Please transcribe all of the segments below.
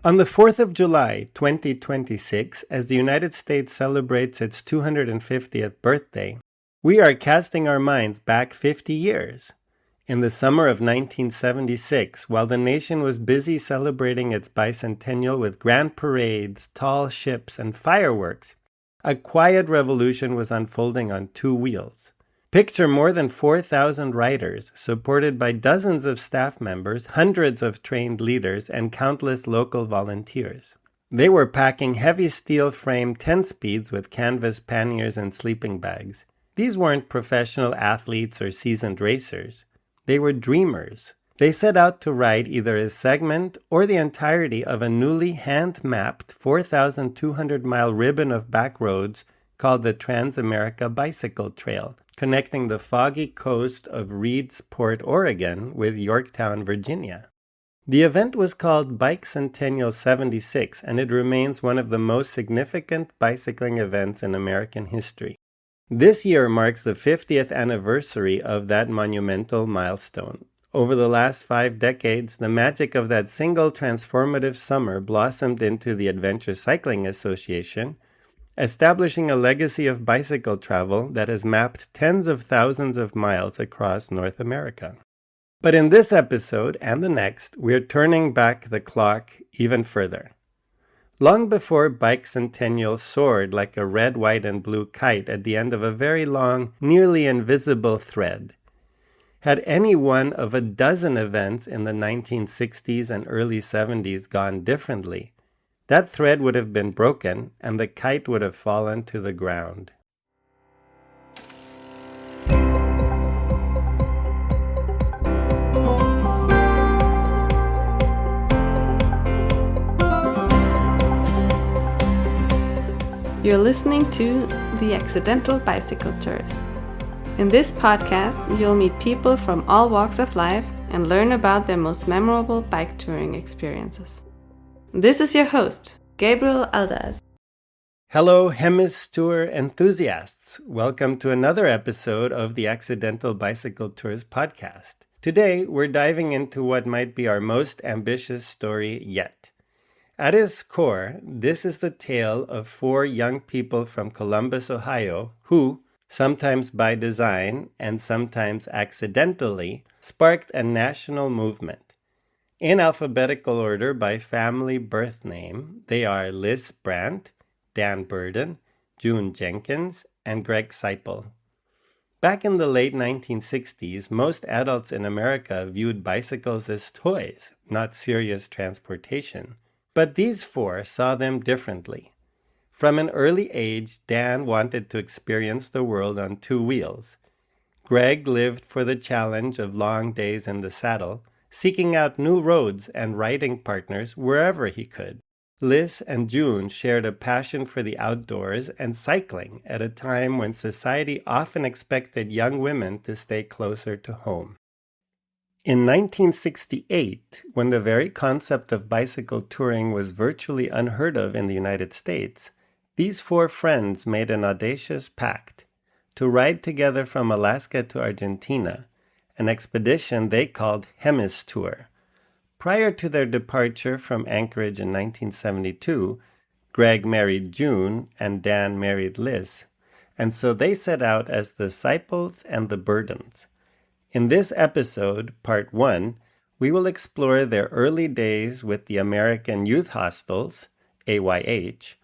On the 4th of July, 2026, as the United States celebrates its 250th birthday, we are casting our minds back 50 years. In the summer of 1976, while the nation was busy celebrating its bicentennial with grand parades, tall ships, and fireworks, a quiet revolution was unfolding on two wheels. Picture more than 4,000 riders, supported by dozens of staff members, hundreds of trained leaders, and countless local volunteers. They were packing heavy steel-framed 10-speeds with canvas panniers and sleeping bags. These weren't professional athletes or seasoned racers. They were dreamers. They set out to ride either a segment or the entirety of a newly hand-mapped 4,200-mile ribbon of back roads called the Transamerica Bicycle Trail, connecting the foggy coast of Reedsport, Oregon with Yorktown, Virginia. The event was called Bikecentennial 76, and it remains one of the most significant bicycling events in American history. This year marks the 50th anniversary of that monumental milestone. Over the last 5 decades, the magic of that single transformative summer blossomed into the Adventure Cycling Association, establishing a legacy of bicycle travel that has mapped tens of thousands of miles across North America. But in this episode and the next, we're turning back the clock even further. Long before Bicentennial soared like a red, white, and blue kite at the end of a very long, nearly invisible thread, had any one of a dozen events in the 1960s and early 70s gone differently, that thread would have been broken and the kite would have fallen to the ground. You're listening to The Accidental Bicycle Tourist. In this podcast, you'll meet people from all walks of life and learn about their most memorable bike touring experiences. This is your host, Gabriel Aldaz. Hello, Hemistour enthusiasts. Welcome to another episode of the Accidental Bicycle Tourist podcast. Today, we're diving into what might be our most ambitious story yet. At its core, this is the tale of 4 young people from Columbus, Ohio, who, sometimes by design and sometimes accidentally, sparked a national movement. In alphabetical order by family birth name, they are Lys Burden, June Jenkins, and Greg Siple. Back in the late 1960s, most adults in America viewed bicycles as toys, not serious transportation. But these 4 saw them differently. From an early age, Dan wanted to experience the world on 2 wheels. Greg lived for the challenge of long days in the saddle, seeking out new roads and riding partners wherever he could. Lys and June shared a passion for the outdoors and cycling at a time when society often expected young women to stay closer to home. In 1968, when the very concept of bicycle touring was virtually unheard of in the United States, these 4 friends made an audacious pact to ride together from Alaska to Argentina, an expedition they called Hemistour. Prior to their departure from Anchorage in 1972, Greg married June and Dan married Lys, and so they set out as the Siples and the Burdens. In this episode, part 1, we will explore their early days with the American Youth Hostels, AYH,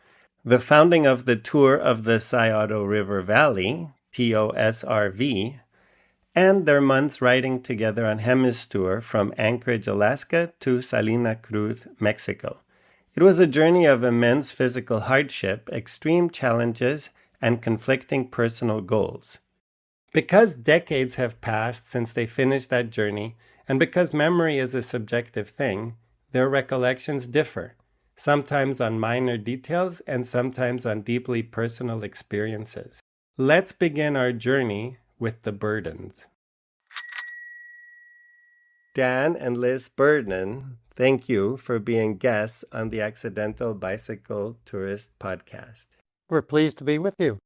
the founding of the Tour of the Scioto River Valley, TOSRV, and their months riding together on Hemistour from Anchorage, Alaska to Salina Cruz, Mexico. It was a journey of immense physical hardship, extreme challenges, and conflicting personal goals. Because decades have passed since they finished that journey, and because memory is a subjective thing, their recollections differ, sometimes on minor details and sometimes on deeply personal experiences. Let's begin our journey with the Burdens. Dan and Lys Burden, thank you for being guests on the Accidental Bicycle Tourist podcast. We're pleased to be with you.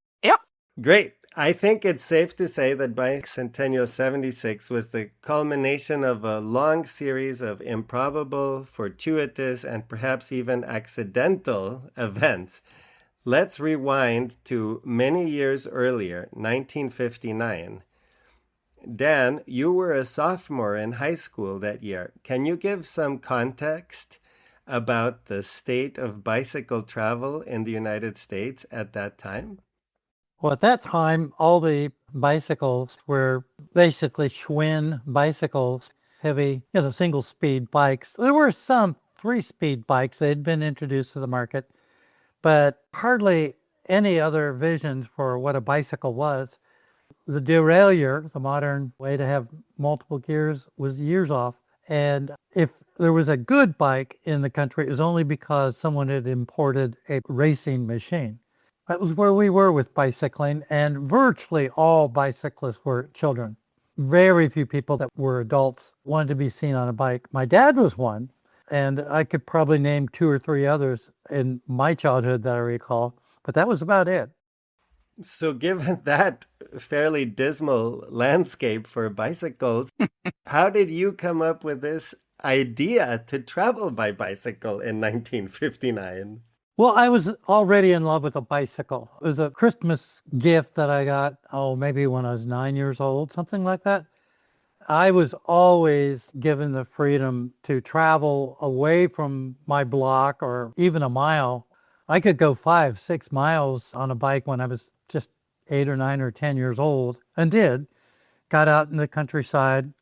Great. I think it's safe to say that Bicentennial 76 was the culmination of a long series of improbable, fortuitous, and perhaps even accidental events. Let's rewind to many years earlier, 1959. Dan, you were a sophomore in high school that year. Can you give some context about the state of bicycle travel in the United States at that time? Well, at that time, all the bicycles were basically Schwinn bicycles, heavy, single-speed bikes. There were some three-speed bikes that had been introduced to the market, but hardly any other visions for what a bicycle was. The derailleur, the modern way to have multiple gears, was years off. And if there was a good bike in the country, it was only because someone had imported a racing machine. That was where we were with bicycling, and virtually all bicyclists were children. Very few people that were adults wanted to be seen on a bike. My dad was one, and I could probably name two or three others in my childhood that I recall, but that was about it. So, given that fairly dismal landscape for bicycles, how did you come up with this idea to travel by bicycle in 1959? Well, I was already in love with a bicycle. It was a Christmas gift that I got, maybe when I was 9 years old, something like that. I was always given the freedom to travel away from my block or even a mile. I could go 5-6 miles on a bike when I was just 8 or 9 or 10 years old, and got out in the countryside.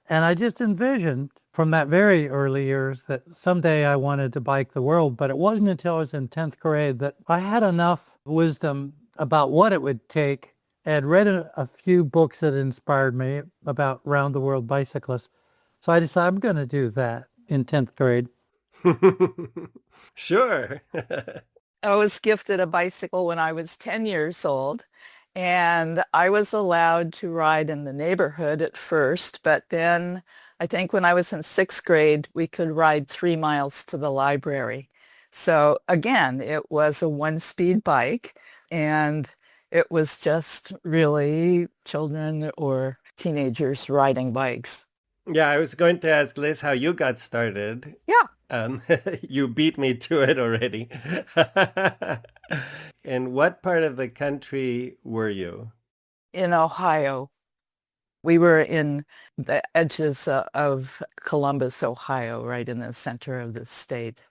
And I just envisioned from that very early years that someday I wanted to bike the world, but it wasn't until I was in 10th grade that I had enough wisdom about what it would take. I had read a few books that inspired me about round the world bicyclists. So I decided I'm going to do that in 10th grade. Sure. I was gifted a bicycle when I was 10 years old, and I was allowed to ride in the neighborhood at first, but then I think when I was in 6th grade, we could ride 3 miles to the library. So again, it was a one-speed bike, and it was just really children or teenagers riding bikes. Yeah, I was going to ask Lys how you got started. Yeah. You beat me to it already. In what part of the country were you? In Ohio. We were in the edges of Columbus, Ohio, right in the center of the state.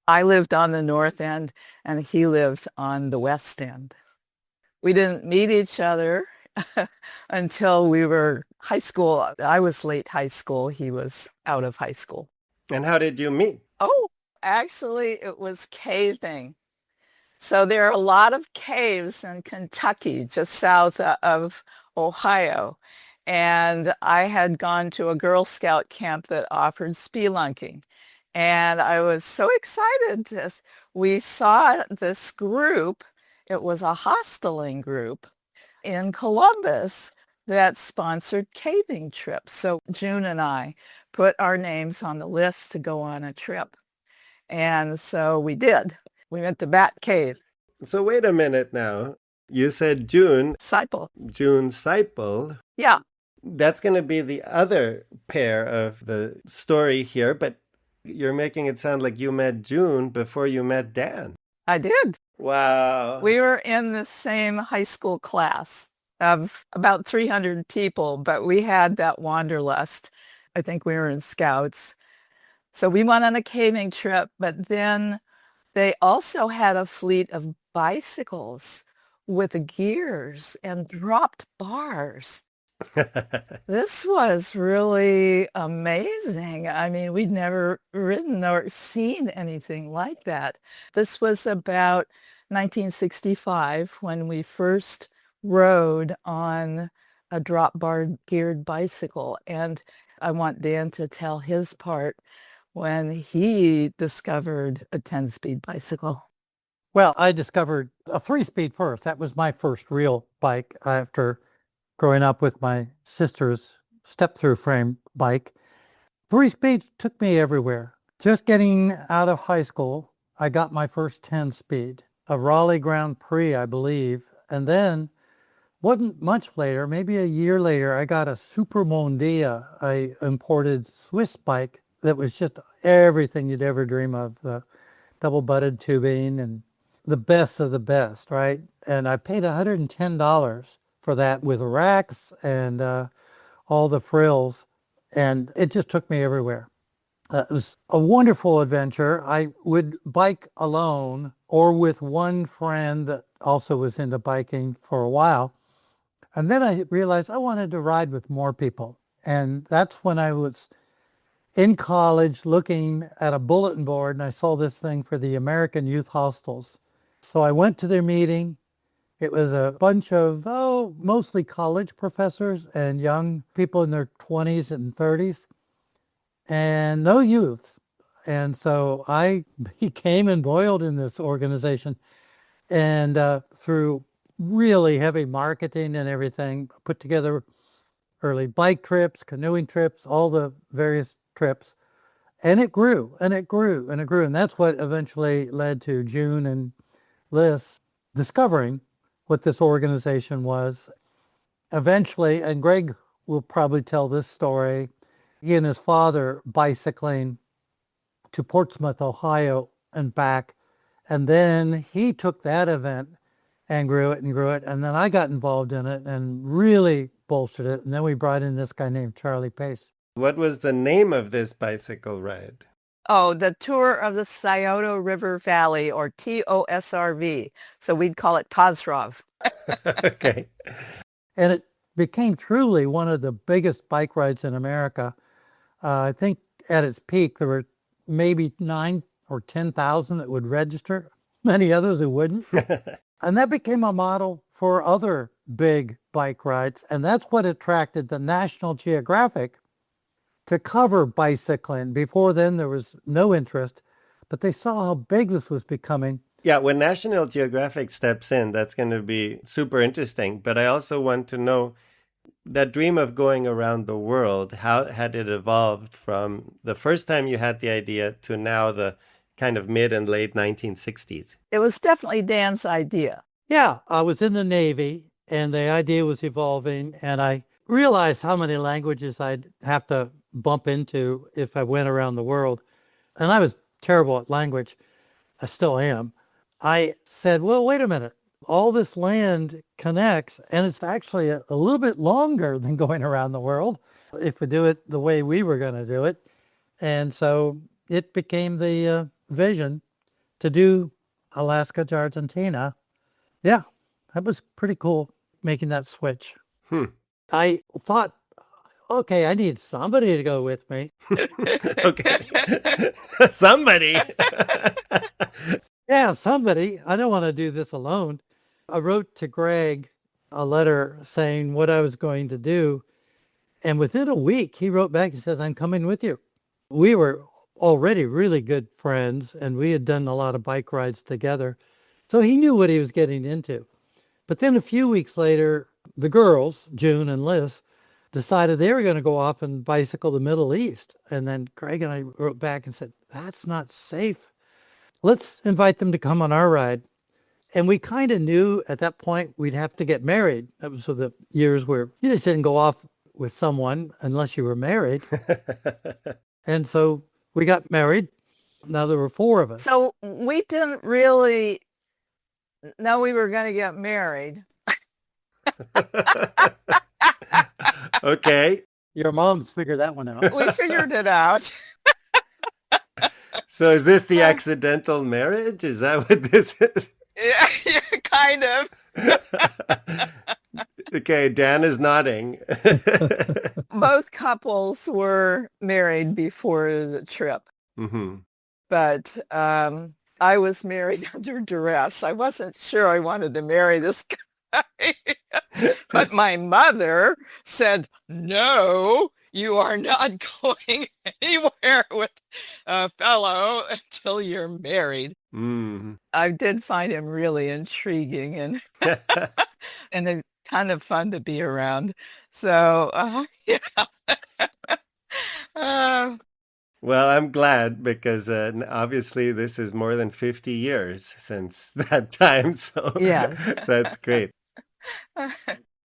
I lived on the north end and he lived on the west end. We didn't meet each other until we were high school. I was late high school. He was out of high school. And how did you meet? Oh, actually, it was caving. So there are a lot of caves in Kentucky, just south of Ohio. And I had gone to a Girl Scout camp that offered spelunking. And I was so excited. We saw this group. It was a hosteling group in Columbus that sponsored caving trips. So June and I put our names on the list to go on a trip. And so we did. We went to Bat Cave. So wait a minute now. You said June Siple. June Siple. Yeah. That's going to be the other pair of the story here, but you're making it sound like you met June before you met Dan. I did. Wow. We were in the same high school class of about 300 people, but we had that wanderlust. I think we were in Scouts. So we went on a caving trip, but then they also had a fleet of bicycles with gears and dropped bars. This was really amazing. I mean, we'd never ridden or seen anything like that. This was about 1965 when we first rode on a drop bar geared bicycle. And I want Dan to tell his part when he discovered a 10-speed bicycle. Well, I discovered a 3-speed first. That was my first real bike after growing up with my sister's step-through frame bike. 3-speed took me everywhere. Just getting out of high school, I got my first 10-speed, a Raleigh Grand Prix, I believe. And then wasn't much later, maybe a year later, I got a Super Mondia, a imported Swiss bike that was just everything you'd ever dream of. The double-butted tubing and the best of the best, right? And I paid $110 for that with racks and all the frills, and it just took me everywhere. It was a wonderful adventure. I would bike alone or with one friend that also was into biking for a while. And then I realized I wanted to ride with more people. And that's when I was in college looking at a bulletin board and I saw this thing for the American Youth Hostels. So I went to their meeting. It was a bunch of, mostly college professors and young people in their 20s and 30s and no youth. And so I became embroiled in this organization and through really heavy marketing and everything, put together early bike trips, canoeing trips, all the various trips. And it grew and it grew and it grew. And that's what eventually led to June and Lys discovering what this organization was. Eventually, and Greg will probably tell this story, he and his father bicycling to Portsmouth, Ohio and back. And then he took that event and grew it and grew it. And then I got involved in it and really bolstered it. And then we brought in this guy named Charlie Pace. What was the name of this bicycle ride? Oh, the Tour of the Scioto River Valley, or TOSRV. So we'd call it TOSRV. Okay. And it became truly one of the biggest bike rides in America. I think at its peak, there were maybe 9 or 10,000 that would register, many others who wouldn't. And that became a model for other big bike rides. And that's what attracted the National Geographic to cover bicycling. Before then, there was no interest, but they saw how big this was becoming. Yeah, when National Geographic steps in, that's going to be super interesting. But I also want to know that dream of going around the world, how had it evolved from the first time you had the idea to now the kind of mid and late 1960s? It was definitely Dan's idea. Yeah, I was in the Navy and the idea was evolving, and I realized how many languages I'd have to bump into if I went around the world. And I was terrible at language. I still am. I said, well, wait a minute. All this land connects, and it's actually a little bit longer than going around the world if we do it the way we were going to do it. And so it became the vision to do Alaska to Argentina. Yeah, that was pretty cool, making that switch. I thought, okay, I need somebody to go with me. Okay. Somebody. Yeah, somebody. I don't want to do this alone. I wrote to Greg a letter saying what I was going to do. And within a week, he wrote back and says, I'm coming with you. We were already really good friends, and we had done a lot of bike rides together. So he knew what he was getting into. But then a few weeks later, the girls, June and Lys, decided they were going to go off and bicycle the Middle East. And then Greg and I wrote back and said, that's not safe. Let's invite them to come on our ride. And we kind of knew at that point we'd have to get married. That was the years where you just didn't go off with someone unless you were married. And so we got married. Now there were 4 of us. So we didn't really know we were going to get married. Okay. Your mom's figured that one out. We figured it out. So is this the accidental marriage? Is that what this is? Yeah, kind of. Okay, Dan is nodding. Both couples were married before the trip. Mm-hmm. But I was married under duress. I wasn't sure I wanted to marry this guy. But my mother said, no, you are not going anywhere with a fellow until you're married. Mm. I did find him really intriguing and and kind of fun to be around. So, yeah. Well, I'm glad because obviously this is more than 50 years since that time. So Yes. that's great.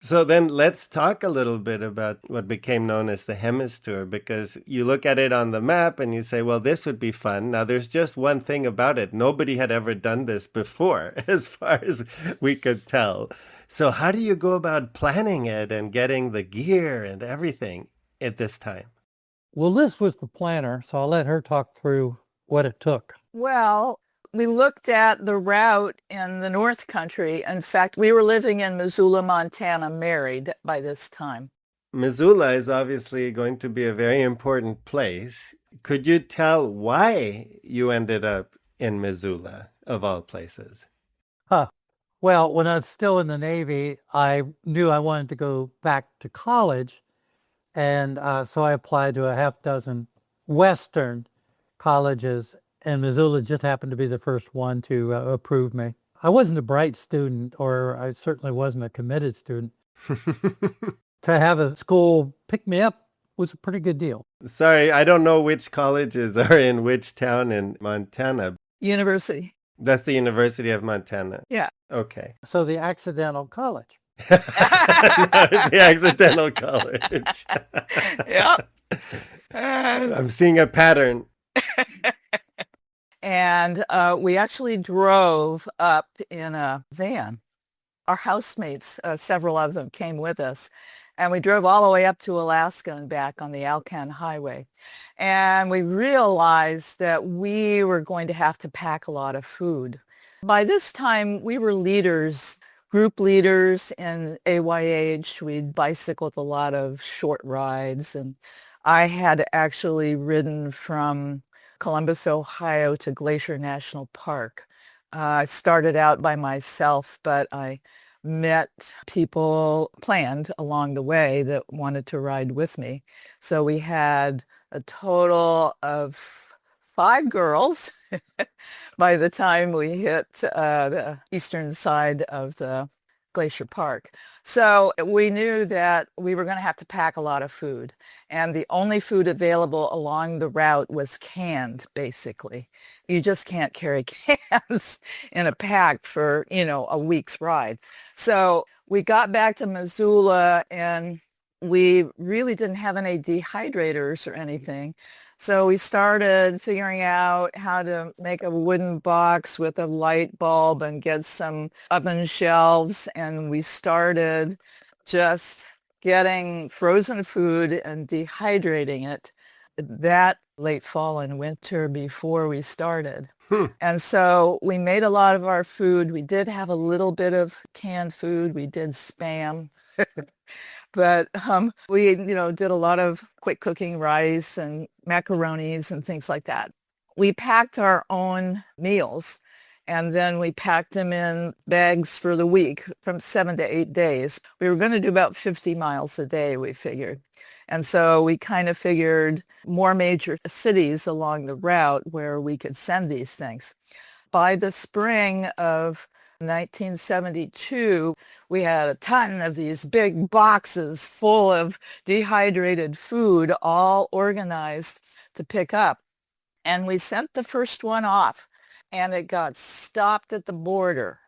So then let's talk a little bit about what became known as the Hemistour, because you look at it on the map and you say, well, this would be fun. Now, there's just one thing about it. Nobody had ever done this before, as far as we could tell. So how do you go about planning it and getting the gear and everything at this time? Well, Lys was the planner, so I'll let her talk through what it took. Well, we looked at the route in the North Country. In fact, we were living in Missoula, Montana, married by this time. Missoula is obviously going to be a very important place. Could you tell why you ended up in Missoula, of all places? Well, when I was still in the Navy, I knew I wanted to go back to college. And so I applied to a half dozen Western colleges, and Missoula just happened to be the first one to approve me. I wasn't a bright student, or I certainly wasn't a committed student. To have a school pick me up was a pretty good deal. Sorry, I don't know which colleges are in which town in Montana. University. That's the University of Montana. Yeah. Okay. So the accidental college. No, it's the accidental college. Yep. I'm seeing a pattern. And we actually drove up in a van. Our housemates, several of them came with us. And we drove all the way up to Alaska and back on the Alcan Highway. And we realized that we were going to have to pack a lot of food. By this time, we were leaders, group leaders in AYH. We'd bicycled a lot of short rides. And I had actually ridden from Columbus, Ohio to Glacier National Park. I started out by myself, but I met people planned along the way that wanted to ride with me. So we had a total of 5 girls by the time we hit the eastern side of the Glacier Park. So we knew that we were going to have to pack a lot of food. And the only food available along the route was canned, basically. You just can't carry cans in a pack for, a week's ride. So we got back to Missoula and we really didn't have any dehydrators or anything. So we started figuring out how to make a wooden box with a light bulb and get some oven shelves. And we started just getting frozen food and dehydrating it that late fall and winter before we started. And so we made a lot of our food. We did have a little bit of canned food. We did Spam. But we, did a lot of quick cooking rice and macaronis and things like that. We packed our own meals, and then we packed them in bags for the week from 7 to 8 days. We were going to do about 50 miles a day, we figured. And so we kind of figured more major cities along the route where we could send these things. By the spring of 1972, we had a ton of these big boxes full of dehydrated food, all organized to pick up. And we sent the first one off, and it got stopped at the border.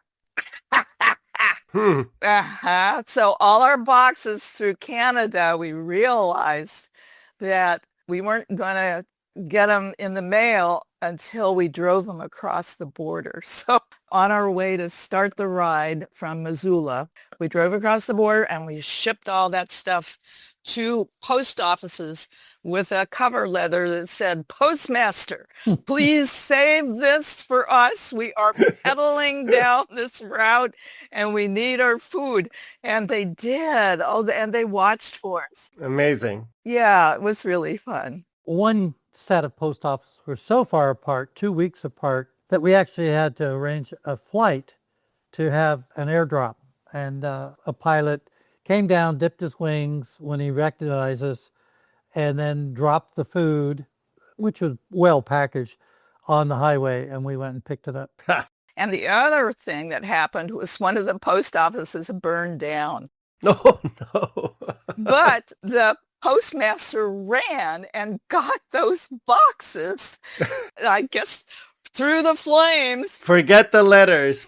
So all our boxes through Canada, we realized that we weren't going to get them in the mail until we drove them across the border. So on our way to start the ride from Missoula, we drove across the border and we shipped all that stuff to post offices with a cover letter that said, "Postmaster, please save this for us. We are pedaling down this route and we need our food." And they did. And they watched for us. Amazing. Yeah, it was really fun. One set of post offices were so far apart, 2 weeks apart, that we actually had to arrange a flight to have an airdrop. And a pilot came down, dipped his wings when he recognized us, and then dropped the food, which was well packaged, on the highway, and we went and picked it up. And the other thing that happened was one of the post offices burned down. Oh, no. But the postmaster ran and got those boxes, I guess, through the flames. Forget the letters.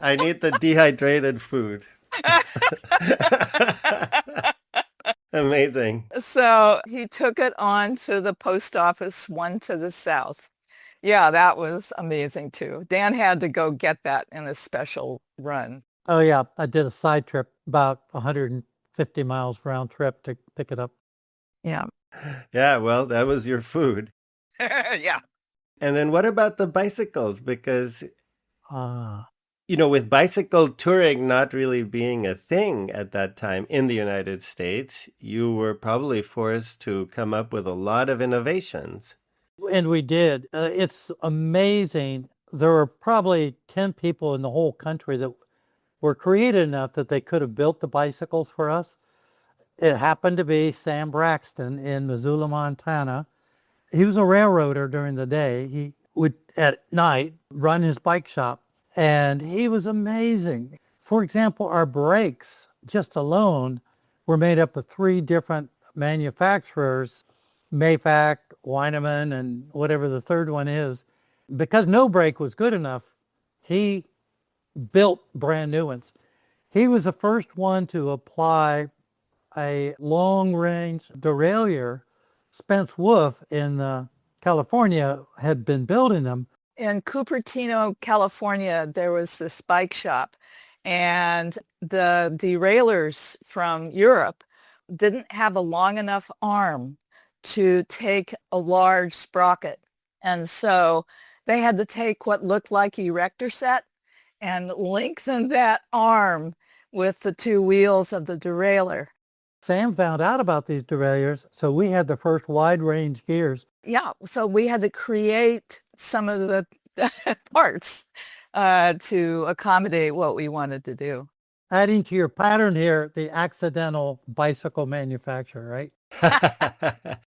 I need the dehydrated food. Amazing. So he took it on to the post office, one to the south. Yeah, that was amazing too. Dan had to go get that in a special run. Oh yeah, I did a side trip, about 150 miles round trip to pick it up. Yeah. Yeah, well, that was your food. Yeah. And then what about the bicycles? Because, Ah, with bicycle touring not really being a thing at that time in the United States, you were probably forced to come up with a lot of innovations. and we did. It's amazing. There were probably 10 people in the whole country that were creative enough that they could have built the bicycles for us. It happened to be Sam Braxton in Missoula, Montana. He was a railroader during the day. He would, at night, run his bike shop, and he was amazing. For example, our brakes, just alone, were made up of 3 different manufacturers, Mayfac, Weineman, and whatever the third one is. Because no brake was good enough, he built brand new ones. He was the first one to apply a long-range derailleur. Spence Wolf in California had been building them. In Cupertino, California, there was this bike shop, and the derailleurs from Europe didn't have a long enough arm to take a large sprocket. And so they had to take what looked like erector set and lengthen that arm with the 2 wheels of the derailleur. Sam found out about these derailleurs, so we had the first wide range gears. Yeah, so we had to create some of the parts to accommodate what we wanted to do. Adding to your pattern here, the accidental bicycle manufacturer, right?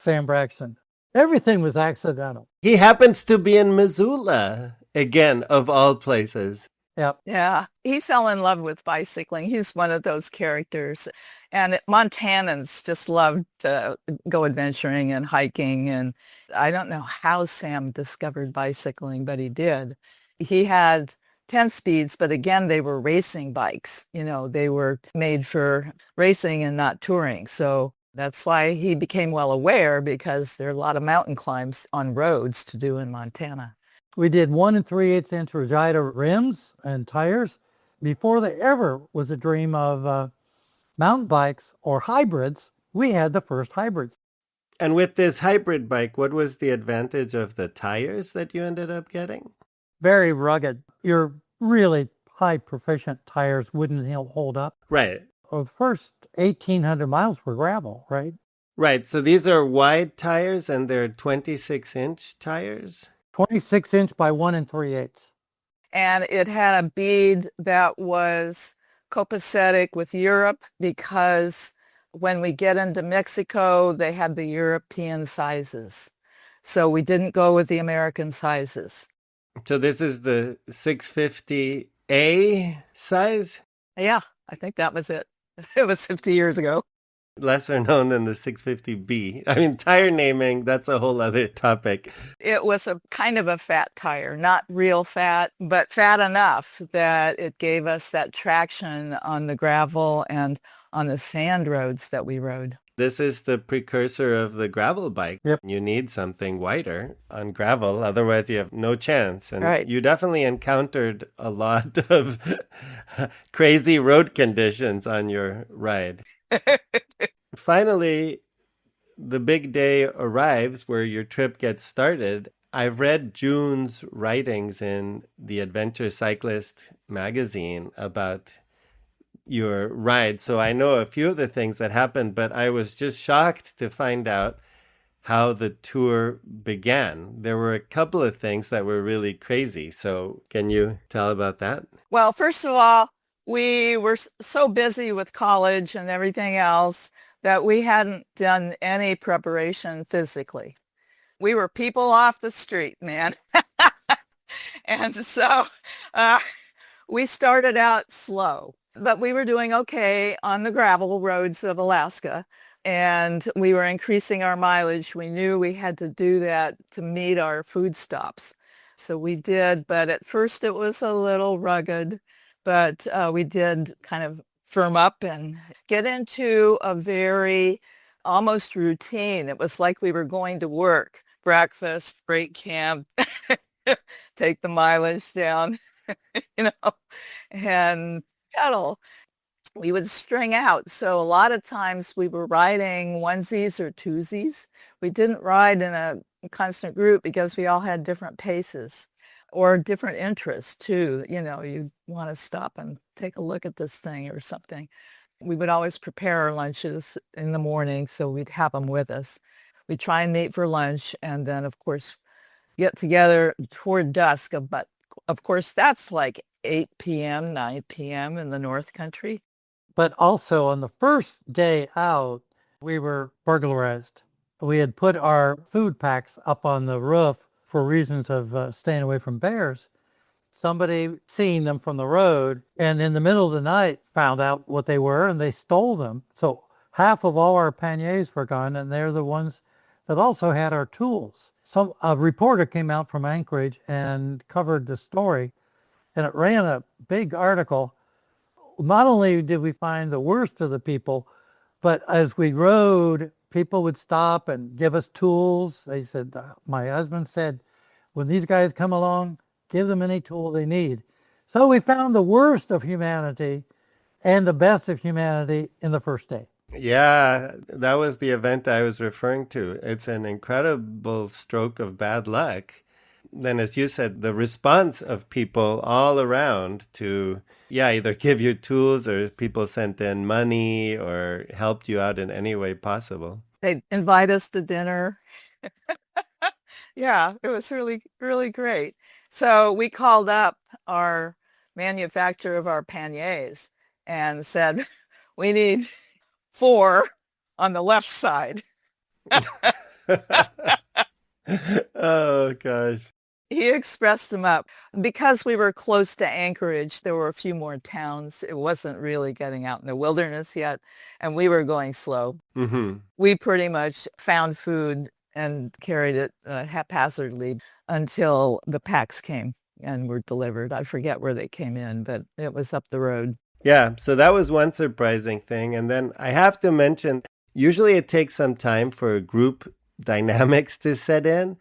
Sam Braxton. Everything was accidental. He happens to be in Missoula, again, of all places. Yep. Yeah, he fell in love with bicycling. He's one of those characters. And Montanans just love to go adventuring and hiking. And I don't know how Sam discovered bicycling, but he did. He had 10 speeds, but again, they were racing bikes. They were made for racing and not touring. So that's why he became well aware, because there are a lot of mountain climbs on roads to do in Montana. We did 1 3/8-inch Regida rims and tires before there ever was a dream of mountain bikes or hybrids. We had the first hybrids. And with this hybrid bike, what was the advantage of the tires that you ended up getting? Very rugged. Your really high proficient tires wouldn't hold up. Right. The first 1,800 miles were gravel, right? Right. So these are wide tires and they're 26-inch tires? 26-inch by 1 3/8. And it had a bead that was copacetic with Europe, because when we get into Mexico, they had the European sizes. So we didn't go with the American sizes. So this is the 650A size? Yeah, I think that was it. It was 50 years ago. Lesser known than the 650B. I mean, tire naming, that's a whole other topic. It was a kind of a fat tire, not real fat, but fat enough that it gave us that traction on the gravel and on the sand roads that we rode. This is the precursor of the gravel bike. Yep. You need something wider on gravel, otherwise you have no chance. And Right. You definitely encountered a lot of crazy road conditions on your ride. Finally, the big day arrives where your trip gets started. I've read June's writings in the Adventure Cyclist magazine about your ride, so I know a few of the things that happened, but I was just shocked to find out how the tour began. There were a couple of things that were really crazy. So can you tell about that? Well, first of all, we were so busy with college and everything else that we hadn't done any preparation physically. We were people off the street, man. And so we started out slow, but we were doing okay on the gravel roads of Alaska, and we were increasing our mileage. We knew we had to do that to meet our food stops. So we did, but at first it was a little rugged, but we did kind of firm up and get into a very almost routine. It was like we were going to work, breakfast, break camp, take the mileage down, you know, and pedal. We would string out. So a lot of times we were riding onesies or twosies. We didn't ride in a constant group because we all had different paces or different interests too. You know, you want to stop and take a look at this thing or something. We would always prepare our lunches in the morning, so we'd have them with us. We'd try and meet for lunch and then, of course, get together toward dusk. But of course, that's like 8 p.m., 9 p.m. in the North Country. But also on the first day out, we were burglarized. We had put our food packs up on the roof for reasons of staying away from bears. Somebody seen them from the road and in the middle of the night found out what they were and they stole them. So half of all our panniers were gone, and they're the ones that also had our tools. A reporter came out from Anchorage and covered the story, and it ran a big article. Not only did we find the worst of the people, but as we rode, people would stop and give us tools. They said, my husband said, when these guys come along, give them any tool they need. So we found the worst of humanity and the best of humanity in the first day. Yeah, that was the event I was referring to. It's an incredible stroke of bad luck. Then, as you said, the response of people all around to, either give you tools or people sent in money or helped you out in any way possible. They'd invite us to dinner. Yeah, it was really, really great. So we called up our manufacturer of our panniers and said, we need 4 on the left side. Oh, gosh. He expressed them up. Because we were close to Anchorage, there were a few more towns. It wasn't really getting out in the wilderness yet, and we were going slow. Mm-hmm. We pretty much found food and carried it haphazardly until the packs came and were delivered. I forget where they came in, but it was up the road. Yeah, so that was one surprising thing. And then I have to mention, usually it takes some time for group dynamics to set in,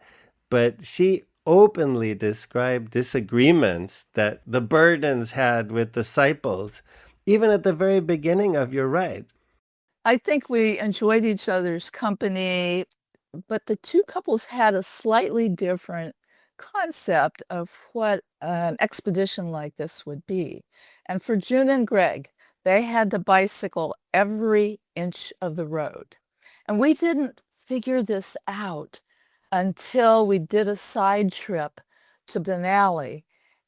but she openly described disagreements that the Burdens had with the Siples, even at the very beginning of your ride. I think we enjoyed each other's company, but the two couples had a slightly different concept of what an expedition like this would be. And for June and Greg, they had to bicycle every inch of the road. And we didn't figure this out until we did a side trip to Denali.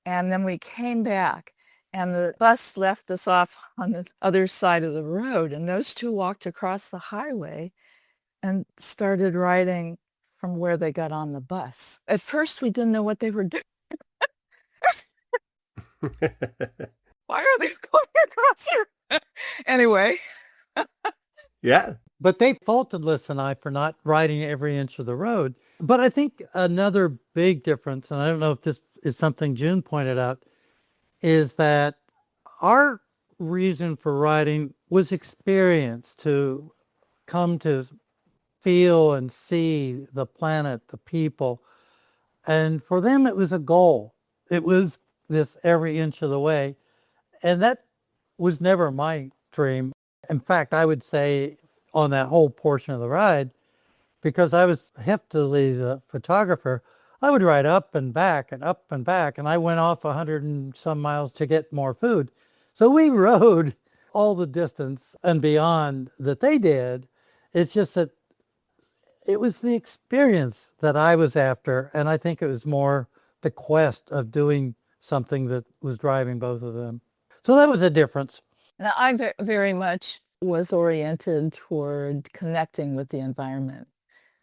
And then we came back and the bus left us off on the other side of the road. And those two walked across the highway and started riding from where they got on the bus. At first, we didn't know what they were doing. Why are they going across here? Anyway. Yeah. But they faulted Lys and I for not riding every inch of the road. But I think another big difference, and I don't know if this is something June pointed out, is that our reason for riding was experience, to come to feel and see the planet, the people. And for them, it was a goal. It was this every inch of the way. And that was never my dream. In fact, I would say on that whole portion of the ride, because I was heftily the photographer, I would ride up and back and up and back. And I went off 100 and some miles to get more food. So we rode all the distance and beyond that they did. It's just that it was the experience that I was after. And I think it was more the quest of doing something that was driving both of them. So that was a difference. Now, I very much was oriented toward connecting with the environment.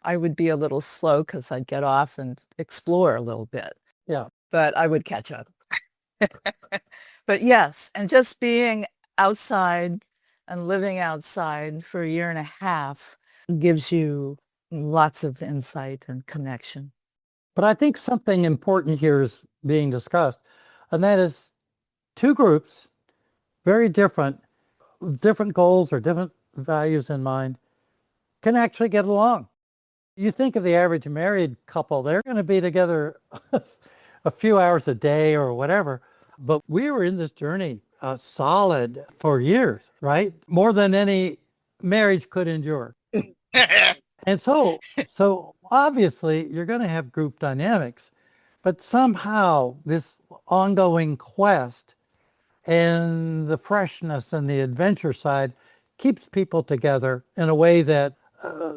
I would be a little slow because I'd get off and explore a little bit. Yeah. But I would catch up. But yes, and just being outside and living outside for a year and a half gives you lots of insight and connection. But I think something important here is being discussed, and that is two groups, very different. different goals or different values in mind can actually get along. You think of the average married couple, they're going to be together a few hours a day or whatever. But we were in this journey solid for years, right? More than any marriage could endure. And so obviously you're going to have group dynamics, but somehow this ongoing quest and the freshness and the adventure side keeps people together in a way that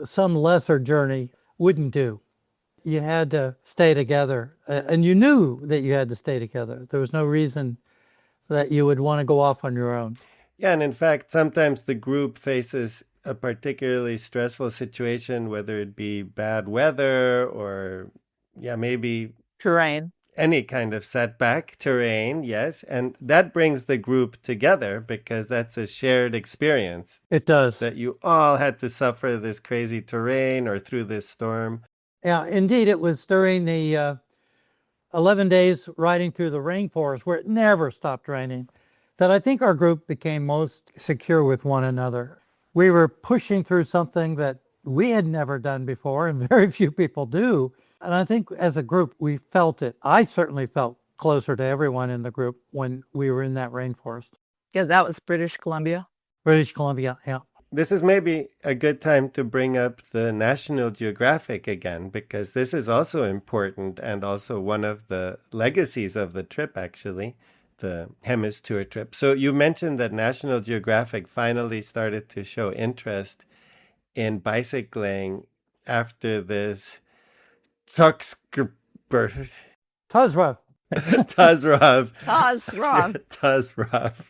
some lesser journey wouldn't do. You had to stay together, and you knew that you had to stay together. There was no reason that you would want to go off on your own. Yeah, and in fact, sometimes the group faces a particularly stressful situation, whether it be bad weather or, maybe Terrain. any kind of setback, terrain, yes. And that brings the group together because that's a shared experience. It does. That you all had to suffer this crazy terrain or through this storm. Yeah, indeed, it was during the 11 days riding through the rainforest where it never stopped raining that I think our group became most secure with one another. We were pushing through something that we had never done before, and very few people do. And I think as a group, we felt it. I certainly felt closer to everyone in the group when we were in that rainforest. Yeah, that was British Columbia. British Columbia, yeah. This is maybe a good time to bring up the National Geographic again, because this is also important and also one of the legacies of the trip, actually, the Hemistour trip. So you mentioned that National Geographic finally started to show interest in bicycling after this TOSRV. TOSRV. TOSRV.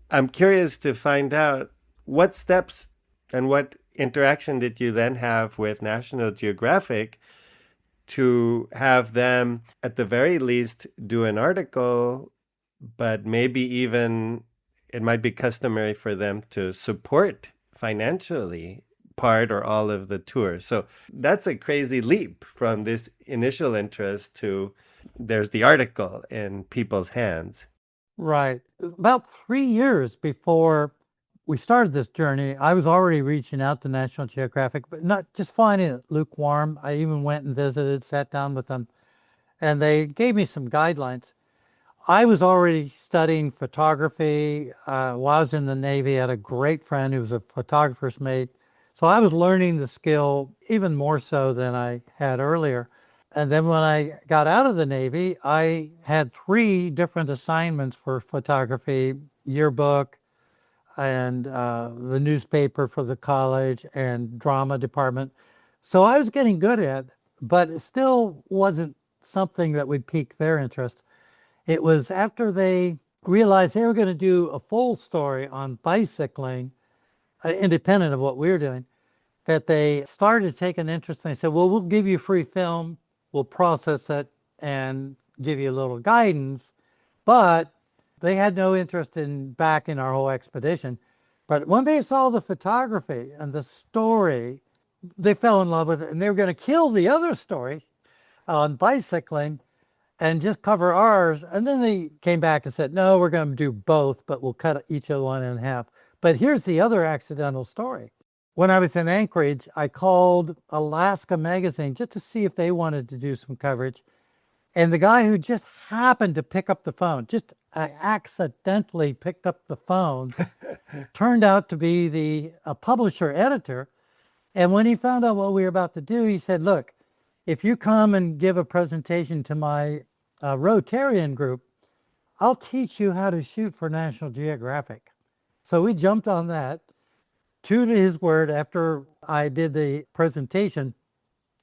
I'm curious to find out what steps and what interaction did you then have with National Geographic to have them, at the very least, do an article, but maybe even it might be customary for them to support financially part or all of the tour. So that's a crazy leap from this initial interest to there's the article in people's hands. Right. About 3 years before we started this journey, I was already reaching out to National Geographic, but not just finding it lukewarm. I even went and visited, sat down with them, and they gave me some guidelines. I was already studying photography. While I was in the Navy, I had a great friend who was a photographer's mate. So I was learning the skill even more so than I had earlier. And then when I got out of the Navy, I had 3 different assignments for photography, yearbook, and the newspaper for the college and drama department. So I was getting good at it, but it still wasn't something that would pique their interest. It was after they realized they were going to do a full story on bicycling, independent of what we were doing, that they started taking interest. And they said, well, we'll give you free film, we'll process it and give you a little guidance. But they had no interest in backing our whole expedition. But when they saw the photography and the story, they fell in love with it, and they were going to kill the other story on bicycling and just cover ours. And then they came back and said, no, we're going to do both, but we'll cut each of one in half. But here's the other accidental story. When I was in Anchorage, I called Alaska Magazine just to see if they wanted to do some coverage. And the guy who just happened to pick up the phone, just accidentally picked up the phone, turned out to be a publisher editor. And when he found out what we were about to do, he said, look, if you come and give a presentation to my Rotarian group, I'll teach you how to shoot for National Geographic. So we jumped on that. True to his word, after I did the presentation,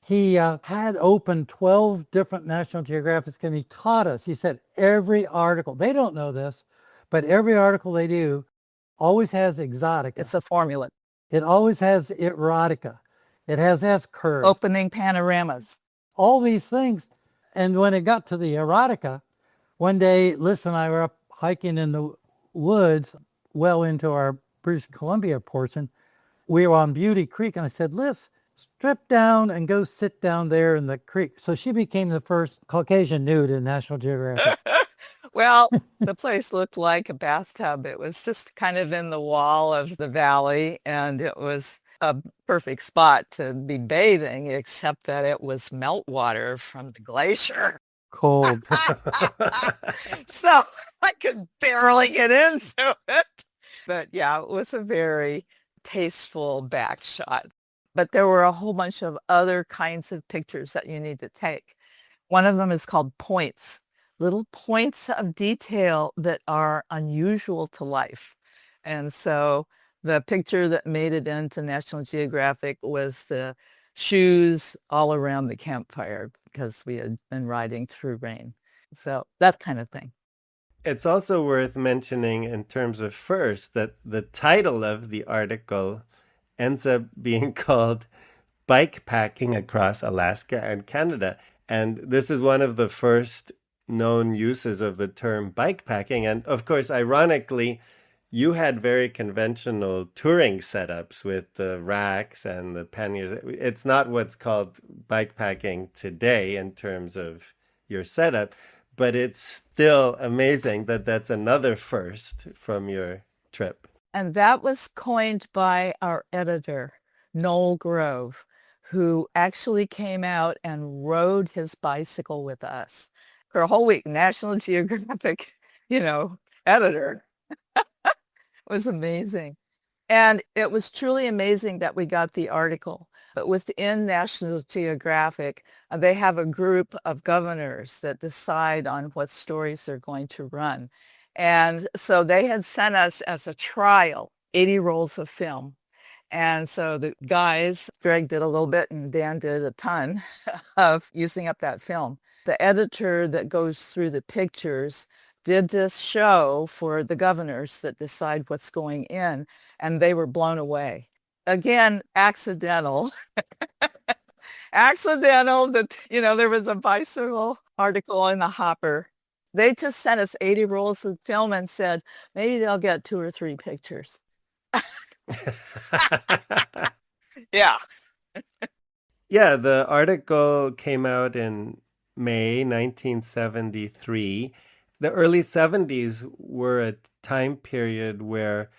he had opened 12 different National Geographics, and he taught us. He said every article, they don't know this, but every article they do always has exotica. It's a formula. It always has erotica. It has S-curves. Opening panoramas. All these things. And when it got to the erotica, one day, Lys and I were up hiking in the woods well into our British Columbia portion. We were on Beauty Creek, and I said, Lys, strip down and go sit down there in the creek. So she became the first Caucasian nude in National Geographic. Well, the place looked like a bathtub. It was just kind of in the wall of the valley, and it was a perfect spot to be bathing, except that it was meltwater from the glacier. Cold. So I could barely get into it. But yeah, it was a very tasteful back shot. But there were a whole bunch of other kinds of pictures that you need to take. One of them is called points, little points of detail that are unusual to life. And so the picture that made it into National Geographic was the shoes all around the campfire because we had been riding through rain. So that kind of thing. It's also worth mentioning in terms of first that the title of the article ends up being called Bikepacking Across Alaska and Canada. And this is one of the first known uses of the term bikepacking. And of course, ironically, you had very conventional touring setups with the racks and the panniers. It's not what's called bikepacking today in terms of your setup, but it's still amazing that that's another first from your trip. And that was coined by our editor, Noel Grove, who actually came out and rode his bicycle with us for a whole week. National Geographic, editor. It was amazing. And it was truly amazing that we got the article. But within National Geographic, they have a group of governors that decide on what stories they're going to run. And so they had sent us as a trial 80 rolls of film. And so the guys, Greg did a little bit and Dan did a ton of using up that film. The editor that goes through the pictures did this show for the governors that decide what's going in, and they were blown away. Again, accidental. Accidental that, there was a bicycle article in the hopper. They just sent us 80 rolls of film and said, maybe they'll get 2 or 3 pictures. Yeah. Yeah, the article came out in May 1973. The early 70s were a time period where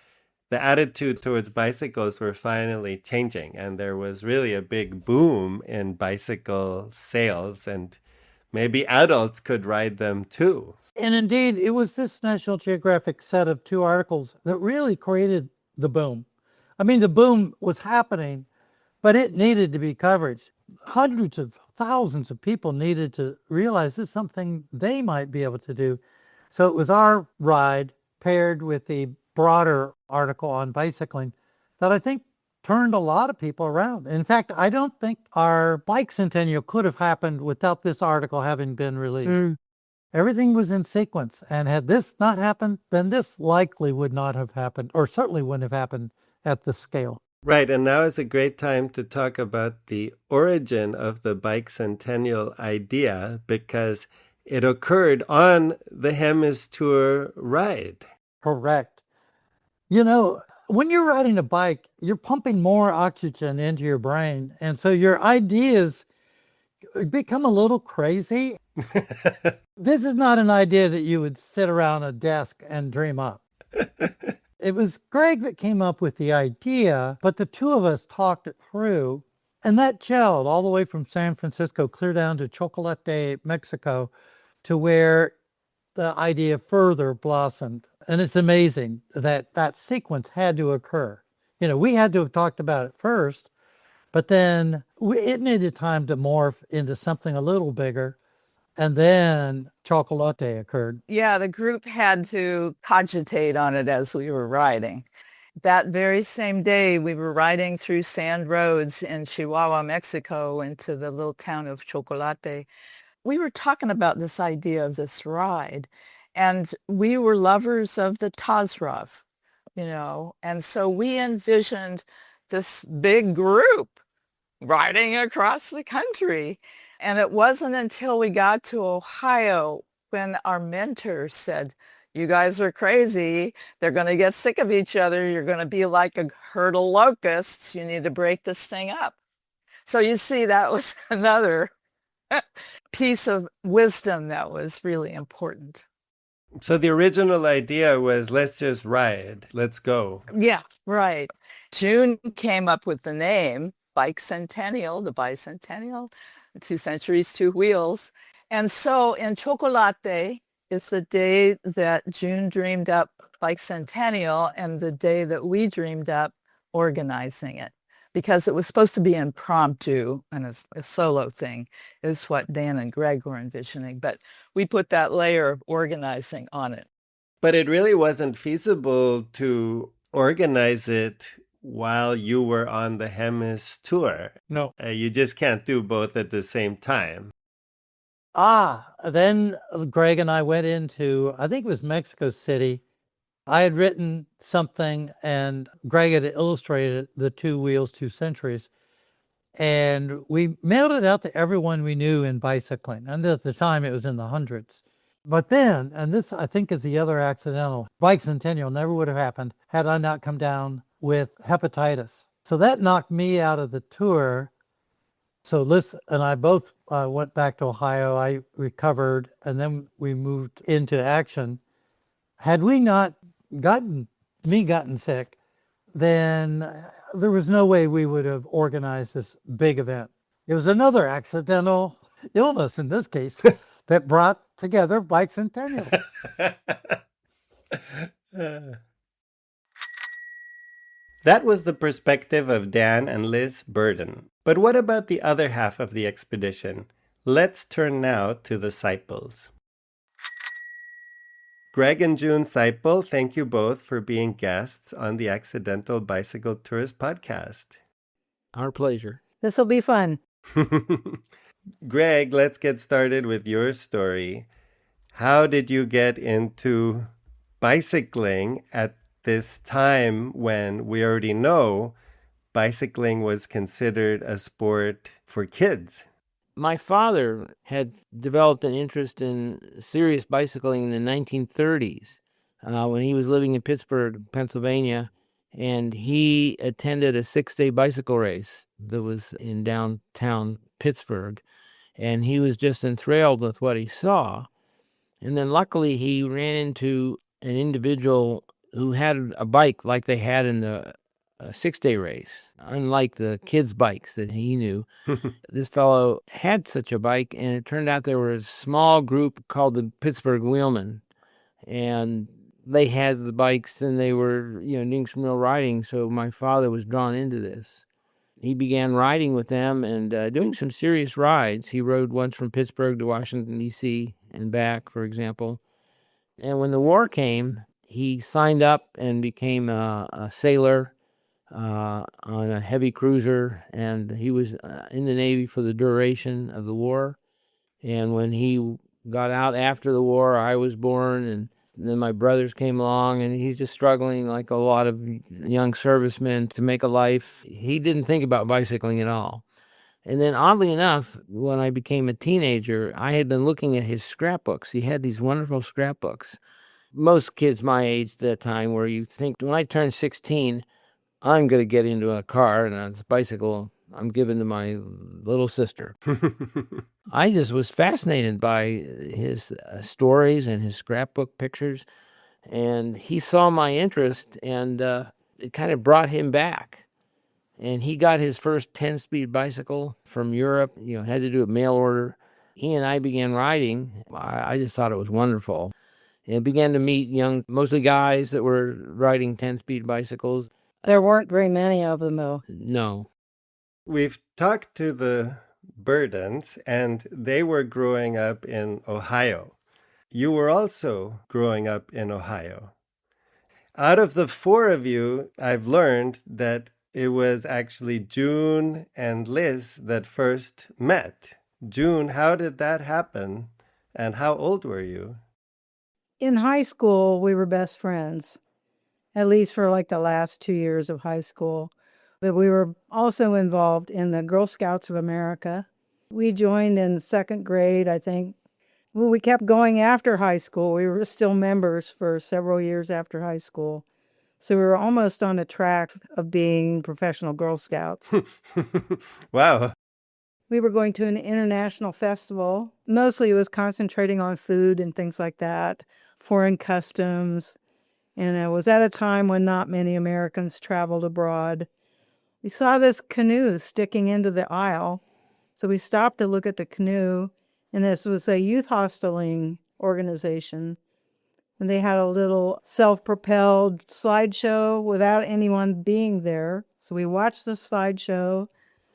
the attitude towards bicycles were finally changing, and there was really a big boom in bicycle sales, and maybe adults could ride them too. And indeed, it was this National Geographic set of 2 articles that really created the boom. I mean, the boom was happening, but it needed to be covered. Hundreds of thousands of people needed to realize this is something they might be able to do. So it was our ride paired with the broader article on bicycling that I think turned a lot of people around. In fact, I don't think our bicentennial could have happened without this article having been released. Everything was in sequence, and had this not happened, then this likely would not have happened, or certainly wouldn't have happened at the scale. Right, and now is a great time to talk about the origin of the bicentennial idea, because it occurred on the Hemistour ride. Correct. When you're riding a bike, you're pumping more oxygen into your brain, and so your ideas become a little crazy. This is not an idea that you would sit around a desk and dream up. It was Greg that came up with the idea, but the 2 of us talked it through, and that gelled all the way from San Francisco clear down to Chocolate, Mexico, to where the idea further blossomed. And it's amazing that that sequence had to occur. We had to have talked about it first, but then it needed time to morph into something a little bigger. And then Chocolate occurred. Yeah, the group had to cogitate on it as we were riding. That very same day, we were riding through sand roads in Chihuahua, Mexico, into the little town of Chocolate. We were talking about this idea of this ride, and we were lovers of the TOSRV, and so we envisioned this big group riding across the country. And it wasn't until we got to Ohio when our mentor said, you guys are crazy. They're going to get sick of each other. You're going to be like a herd of locusts. You need to break this thing up. So you see, that was another piece of wisdom that was really important. So the original idea was, let's just ride. Let's go. Yeah, right. June came up with the name Bicentennial, the bicentennial, 2 centuries, 2 wheels. And so in Chocolate is the day that June dreamed up Bicentennial and the day that we dreamed up organizing it. Because it was supposed to be impromptu and a solo thing is what Dan and Greg were envisioning. But we put that layer of organizing on it. But it really wasn't feasible to organize it while you were on the Hemistour. No. You just can't do both at the same time. Then Greg and I went into, I think it was Mexico City. I had written something and Greg had illustrated the 2 wheels, 2 centuries. And we mailed it out to everyone we knew in bicycling. And at the time it was in the hundreds. But then, and this I think is the other accidental, bicentennial never would have happened had I not come down with hepatitis. So that knocked me out of the tour. So Lys and I both went back to Ohio. I recovered, and then we moved into action. Had we not gotten sick, then there was no way we would have organized this big event. It was another accidental illness in this case that brought together Bicentennial. That was the perspective of Dan and Lys Burden. But what about the other half of the expedition? Let's turn now to the Siples. Greg and June Siple, thank you both for being guests on the Accidental Bicycle Tours podcast. Our pleasure. This will be fun. Greg, let's get started with your story. How did you get into bicycling at this time when we already know bicycling was considered a sport for kids? My father had developed an interest in serious bicycling in the 1930s when he was living in Pittsburgh, Pennsylvania, and he attended a 6-day bicycle race that was in downtown Pittsburgh, and he was just enthralled with what he saw. And then luckily he ran into an individual who had a bike like they had in the 6-day race, unlike the kids' bikes that he knew. This fellow had such a bike, and it turned out there was a small group called the Pittsburgh Wheelmen, and they had the bikes and they were, doing some real riding. So my father was drawn into this. He began riding with them and doing some serious rides. He rode once from Pittsburgh to Washington, D.C. and back, for example. And when the war came, he signed up and became a sailor on a heavy cruiser, and he was in the Navy for the duration of the war. And when he got out after the war, I was born, and then my brothers came along, and he's just struggling like a lot of young servicemen to make a life. He didn't think about bicycling at all. And then oddly enough, when I became a teenager, I had been looking at his scrapbooks. He had these wonderful scrapbooks. Most kids my age at that time, where you think, when I turn 16, I'm going to get into a car and a bicycle I'm giving to my little sister. I just was fascinated by his stories and his scrapbook pictures. And he saw my interest, and it kind of brought him back. And he got his first 10-speed bicycle from Europe, had to do a mail order. He and I began riding. I just thought it was wonderful. And began to meet mostly guys that were riding 10-speed bicycles. There weren't very many of them, though. No. We've talked to the Burdens, and they were growing up in Ohio. You were also growing up in Ohio. Out of the 4 of you, I've learned that it was actually June and Lys that first met. June, how did that happen? And how old were you? In high school, we were best friends, at least for like the last 2 years of high school. But we were also involved in the Girl Scouts of America. We joined in 2nd grade, I think. Well, we kept going after high school. We were still members for several years after high school. So we were almost on the track of being professional Girl Scouts. Wow. We were going to an international festival. Mostly it was concentrating on food and things like that, foreign customs. And it was at a time when not many Americans traveled abroad. We saw this canoe sticking into the aisle. So we stopped to look at the canoe. And this was a youth hosteling organization. And they had a little self-propelled slideshow without anyone being there. So we watched the slideshow.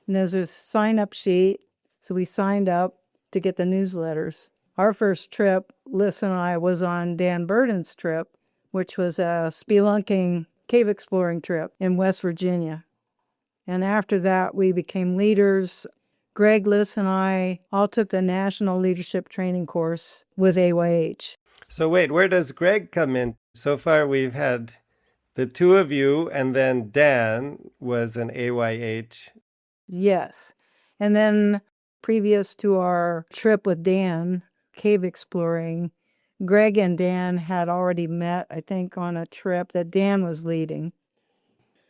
And there's a sign-up sheet, so we signed up to get the newsletters. Our first trip, Lys and I, was on Dan Burden's trip, which was a spelunking cave exploring trip in West Virginia. And after that, we became leaders. Greg, Lys, and I all took the National Leadership Training course with AYH. So wait, where does Greg come in? So far, we've had the two of you, and then Dan was an AYH. Yes. And then previous to our trip with Dan, cave exploring, Greg and Dan had already met, I think, on a trip that Dan was leading.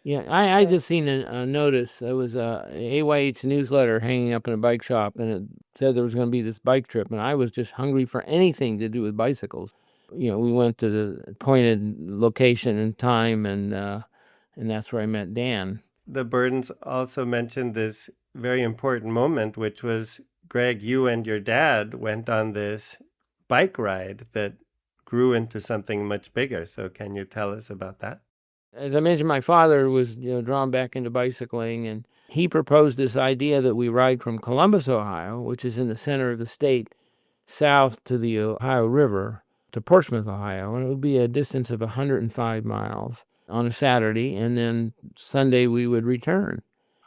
Yeah, I just seen a notice. There was a AYH newsletter hanging up in a bike shop, and it said there was going to be this bike trip, and I was just hungry for anything to do with bicycles. We went to the appointed location and time, and that's where I met Dan. The Burdens also mentioned this very important moment, which was, Greg, you and your dad went on this bike ride that grew into something much bigger. So can you tell us about that? As I mentioned, my father was drawn back into bicycling, and he proposed this idea that we ride from Columbus, Ohio, which is in the center of the state, south to the Ohio River, to Portsmouth, Ohio, and it would be a distance of 105 miles on a Saturday, and then Sunday we would return.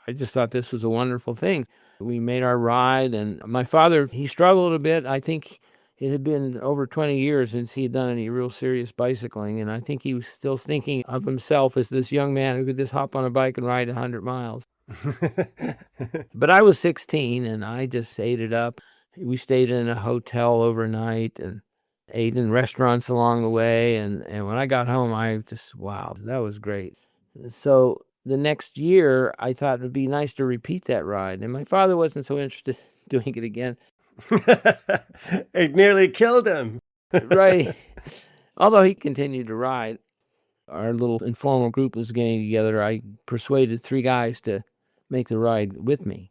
I just thought this was a wonderful thing. We made our ride, and my father, he struggled a bit. I think it had been over 20 years since he had done any real serious bicycling, and I think he was still thinking of himself as this young man who could just hop on a bike and ride 100 miles. But I was 16, and I just ate it up. We stayed in a hotel overnight and ate in restaurants along the way, and when I got home, I just, wow, that was great. So the next year, I thought it would be nice to repeat that ride, and my father wasn't so interested in doing it again. It nearly killed him. Right. Although he continued to ride. Our little informal group was getting together. I persuaded 3 guys to make the ride with me.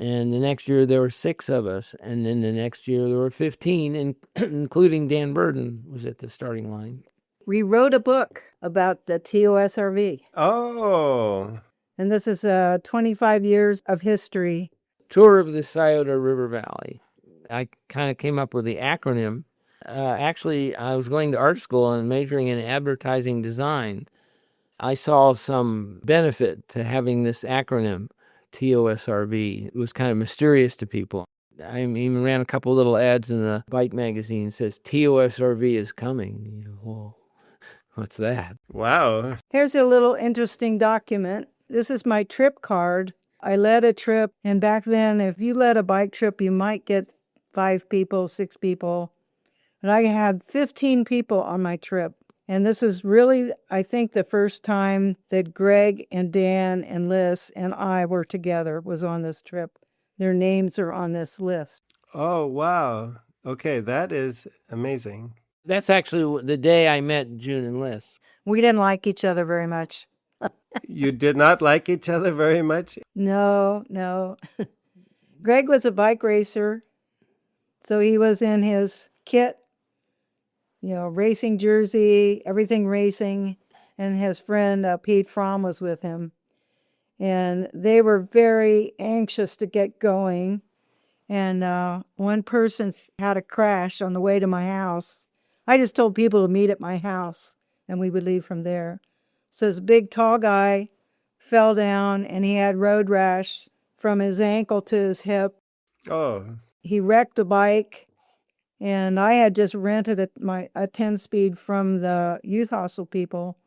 And the next year there were 6 of us. And then the next year there were 15, including Dan Burden was at the starting line. We wrote a book about the TOSRV. Oh. And this is 25 years of history. Tour of the Scioto River Valley. I kind of came up with the acronym. Actually, I was going to art school and majoring in advertising design. I saw some benefit to having this acronym, TOSRV. It was kind of mysterious to people. I even ran a couple little ads in the bike magazine that says, TOSRV is coming. Whoa, what's that? Wow. Here's a little interesting document. This is my trip card. I led a trip, and back then, if you led a bike trip, you might get 5 people, 6 people. And I had 15 people on my trip. And this was really, I think, the first time that Greg and Dan and Lys and I were together, was on this trip. Their names are on this list. Oh, wow. Okay, that is amazing. That's actually the day I met June and Lys. We didn't like each other very much. You did not like each other very much? No. Greg was a bike racer, so he was in his kit, racing jersey, everything racing, and his friend Pete Fromm was with him. And they were very anxious to get going. And one person had a crash on the way to my house. I just told people to meet at my house, and we would leave from there. So this big, tall guy fell down, and he had road rash from his ankle to his hip. Oh. He wrecked a bike, and I had just rented a 10-speed from the youth hostel people,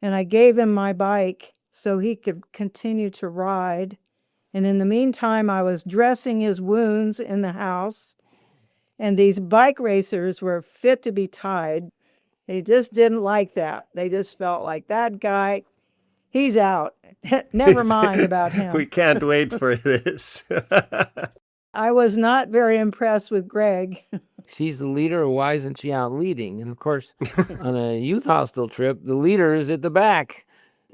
and I gave him my bike so he could continue to ride. And in the meantime, I was dressing his wounds in the house, and these bike racers were fit to be tied. They just didn't like that. They just felt like that guy, He's out. Never mind about him. We can't wait for this. I was not very impressed with Greg. She's the leader. Why isn't she out leading? And of course, on a youth hostel trip, the leader is at the back.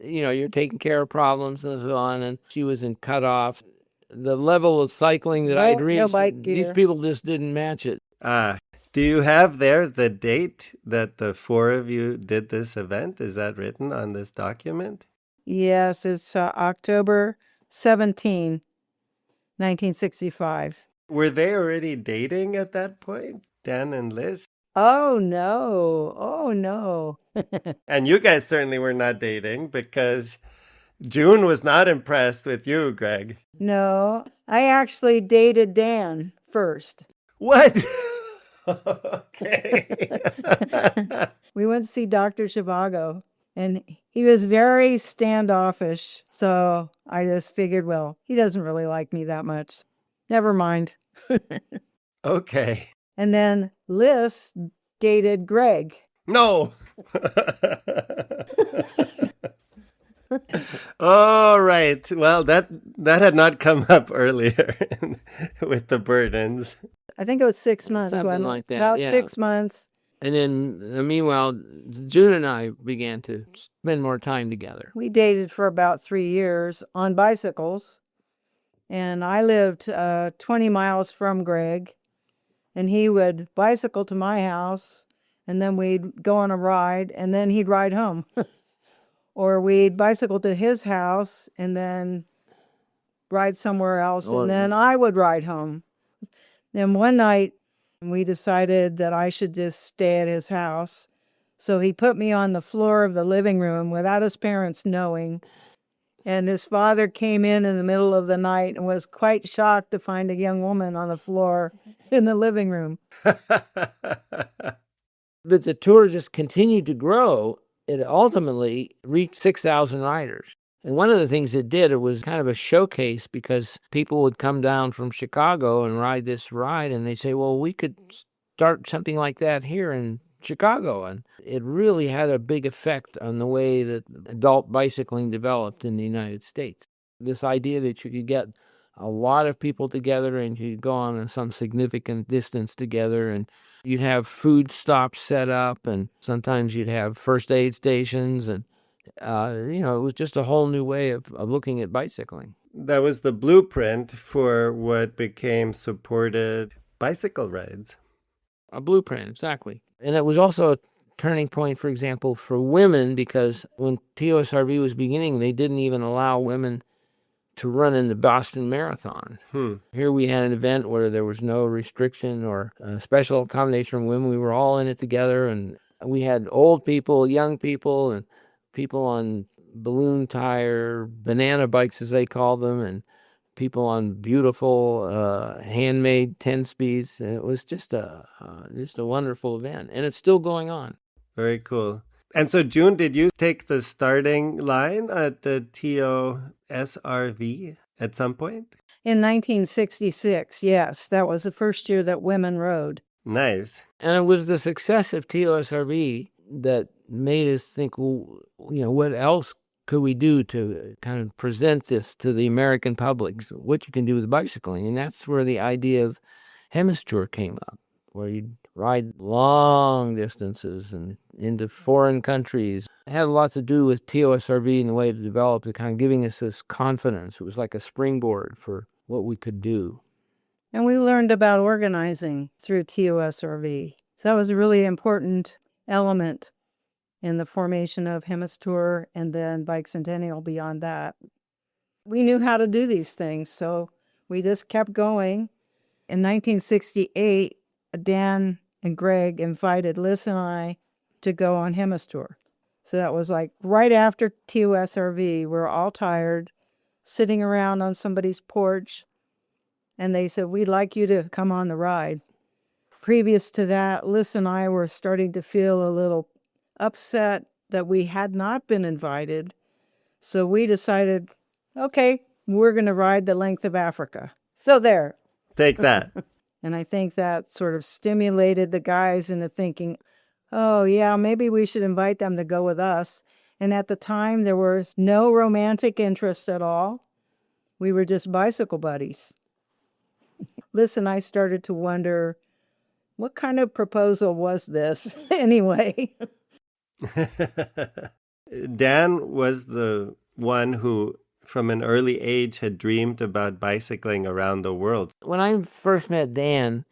You're taking care of problems and so on. And she was in cutoff. The level of cycling that I'd No reached, bike these gear. people just didn't match it. Do you have there the date that the four of you did this event? Is that written on this document? Yes, it's October 17, 1965. Were they already dating at that point, Dan and Lys? Oh, no. Oh, no. And you guys certainly were not dating because June was not impressed with you, Greg. No, I actually dated Dan first. What? Okay. We went to see Dr. Zhivago, and he was very standoffish. So I just figured, well, he doesn't really like me that much. Never mind. Okay. And then Lys dated Greg. No. All right. Well, that had not come up earlier with the Burdens. I think it was 6 months. Something wasn't it? like that, About yeah. 6 months. And then, meanwhile, June and I began to spend more time together. We dated for about 3 years on bicycles. And I lived 20 miles from Greg. And he would bicycle to my house. And then we'd go on a ride. And then he'd ride home. Or we'd bicycle to his house and then ride somewhere else. And then I would ride home. Then one night, we decided that I should just stay at his house. So he put me on the floor of the living room without his parents knowing. And his father came in the middle of the night and was quite shocked to find a young woman on the floor in the living room. But the tour just continued to grow. It ultimately reached 6,000 riders. And one of the things it did, it was kind of a showcase because people would come down from Chicago and ride this ride, and they'd say, well, we could start something like that here in Chicago. And it really had a big effect on the way that adult bicycling developed in the United States. This idea that you could get a lot of people together and you could go on some significant distance together, and you'd have food stops set up, and sometimes you'd have first aid stations, and it was just a whole new way of looking at bicycling. That was the blueprint for what became supported bicycle rides. A blueprint, exactly. And it was also a turning point, for example, for women, because when TOSRV was beginning, they didn't even allow women to run in the Boston Marathon. Here we had an event where there was no restriction or special accommodation for women. We were all in it together, and we had old people, young people, and people on balloon tire, banana bikes as they call them, and people on beautiful handmade 10-speeds. It was just a wonderful event, and it's still going on. Very cool. And so, June, did you take the starting line at the TOSRV at some point? In 1966, yes. That was the first year that women rode. Nice. And it was the success of TOSRV that made us think, well, what else could we do to kind of present this to the American public, so what you can do with bicycling? And that's where the idea of Hemistour came up, where you'd ride long distances and into foreign countries. It had a lot to do with TOSRV and the way it developed, it kind of giving us this confidence. It was like a springboard for what we could do. And we learned about organizing through TOSRV. So that was a really important element in the formation of Hemistour and then Bicentennial beyond that. We knew how to do these things, so we just kept going. In 1968, Dan and Greg invited Lys and I to go on Hemistour. So that was like right after TOSRV. We're all tired, sitting around on somebody's porch, and they said, we'd like you to come on the ride. Previous to that, Lys and I were starting to feel a little upset that we had not been invited. So we decided, okay, we're going to ride the length of Africa. So there. Take that. And I think that sort of stimulated the guys into thinking, oh, yeah, maybe we should invite them to go with us. And at the time, there was no romantic interest at all. We were just bicycle buddies. Lys and I started to wonder, what kind of proposal was this anyway? Dan was the one who, from an early age, had dreamed about bicycling around the world. When I first met Dan,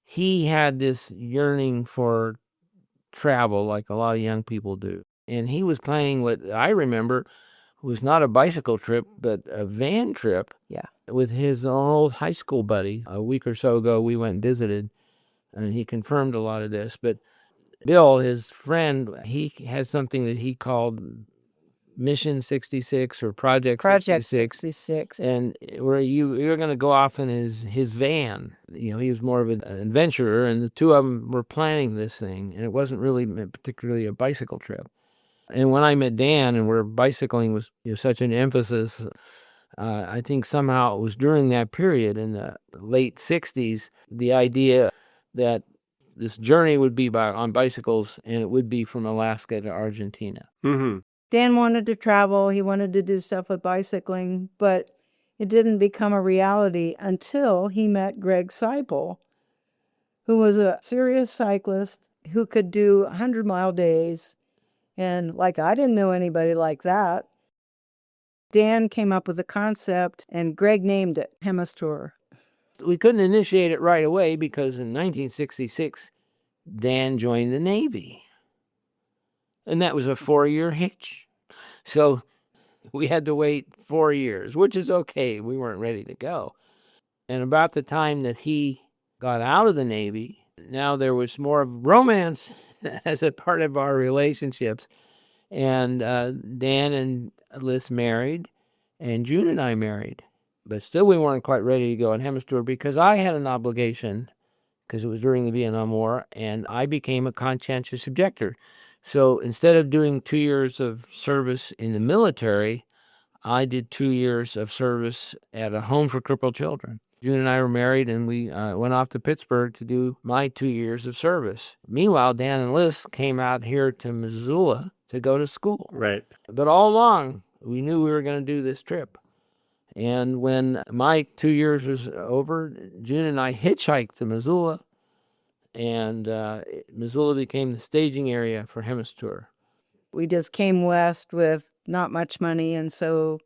he had this yearning for travel like a lot of young people do. And he was planning what I remember was not a bicycle trip, but a van trip. Yeah. With his old high school buddy. A week or so ago, we went and visited, and he confirmed a lot of this. But Bill, his friend, he has something that he called Mission 66 or Project 66. And where you're going to go off in his van. You know, he was more of an adventurer, and the two of them were planning this thing, and it wasn't really particularly a bicycle trip. And when I met Dan, and where bicycling was such an emphasis, I think somehow it was during that period in the late 60s, the idea that this journey would be on bicycles, and it would be from Alaska to Argentina. Mm-hmm. Dan wanted to travel. He wanted to do stuff with bicycling, but it didn't become a reality until he met Greg Siple, who was a serious cyclist who could do 100-mile days. And I didn't know anybody like that. Dan came up with the concept, and Greg named it Hemistour. We couldn't initiate it right away because in 1966, Dan joined the Navy. And that was a 4-year hitch. So we had to wait 4 years, which is okay. We weren't ready to go. And about the time that he got out of the Navy, now there was more of romance as a part of our relationships. And Dan and Lys married, and June and I married. But still we weren't quite ready to go on Hemistour because I had an obligation, because it was during the Vietnam War, and I became a conscientious objector. So instead of doing 2 years of service in the military, I did 2 years of service at a home for crippled children. June and I were married, and we went off to Pittsburgh to do my 2 years of service. Meanwhile, Dan and Lys came out here to Missoula to go to school. Right. But all along, we knew we were going to do this trip. And when my 2 years was over, June and I hitchhiked to Missoula, and Missoula became the staging area for Hemistour. We just came west with not much money, and so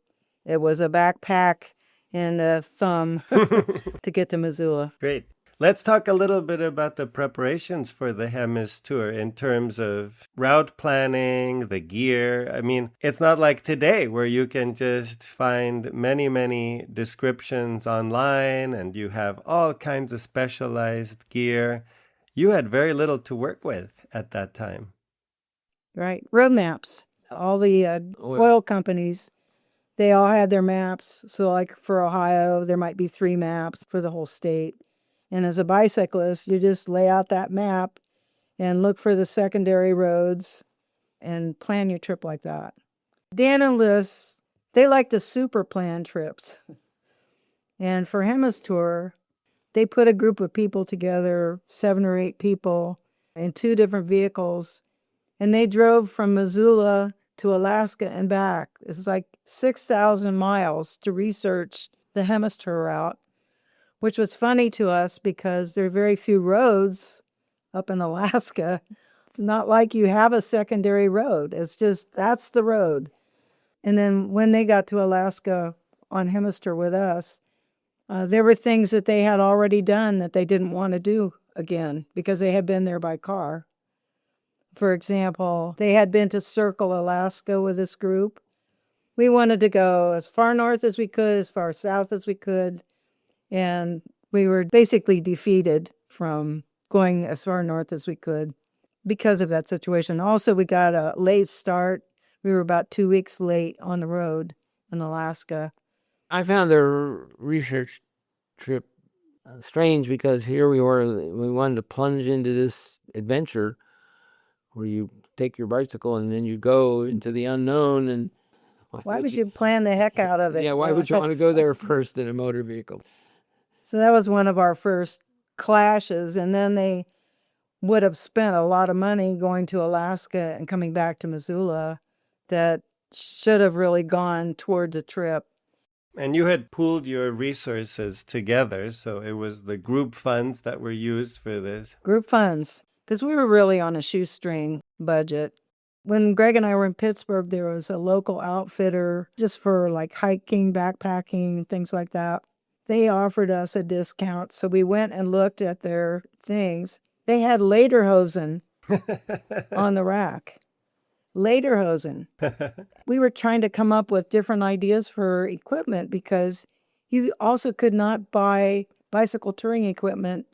it was a backpack and a thumb to get to Missoula. Great. Let's talk a little bit about the preparations for the Hemistour in terms of route planning, the gear. I mean, it's not like today where you can just find many, many descriptions online and you have all kinds of specialized gear. You had very little to work with at that time. Right. Road maps. All the oil companies, they all had their maps. So for Ohio, there might be 3 maps for the whole state. And as a bicyclist, you just lay out that map and look for the secondary roads and plan your trip like that. Dan and Lys, they like to super plan trips. And for Hemistour, they put a group of people together, 7 or 8 people, in 2 different vehicles. And they drove from Missoula to Alaska and back. It's 6,000 miles to research the Hemistour route, which was funny to us because there are very few roads up in Alaska. It's not like you have a secondary road. It's just, that's the road. And then when they got to Alaska on Hemistour with us, there were things that they had already done that they didn't want to do again because they had been there by car. For example, they had been to Circle, Alaska with this group. We wanted to go as far north as we could, as far south as we could. And we were basically defeated from going as far north as we could because of that situation. Also, we got a late start. We were about 2 weeks late on the road in Alaska. I found their research trip strange because here we wanted to plunge into this adventure where you take your bicycle and then you go into the unknown. And why would you plan the heck out of it? Yeah, why would you want to go there first in a motor vehicle? So that was one of our first clashes. And then they would have spent a lot of money going to Alaska and coming back to Missoula that should have really gone towards a trip. And you had pooled your resources together, so it was the group funds that were used for this. Group funds, because we were really on a shoestring budget. When Greg and I were in Pittsburgh, there was a local outfitter just for like hiking, backpacking, things like that. They offered us a discount, so we went and looked at their things. They had lederhosen on the rack. Lederhosen. We were trying to come up with different ideas for equipment because you also could not buy bicycle touring equipment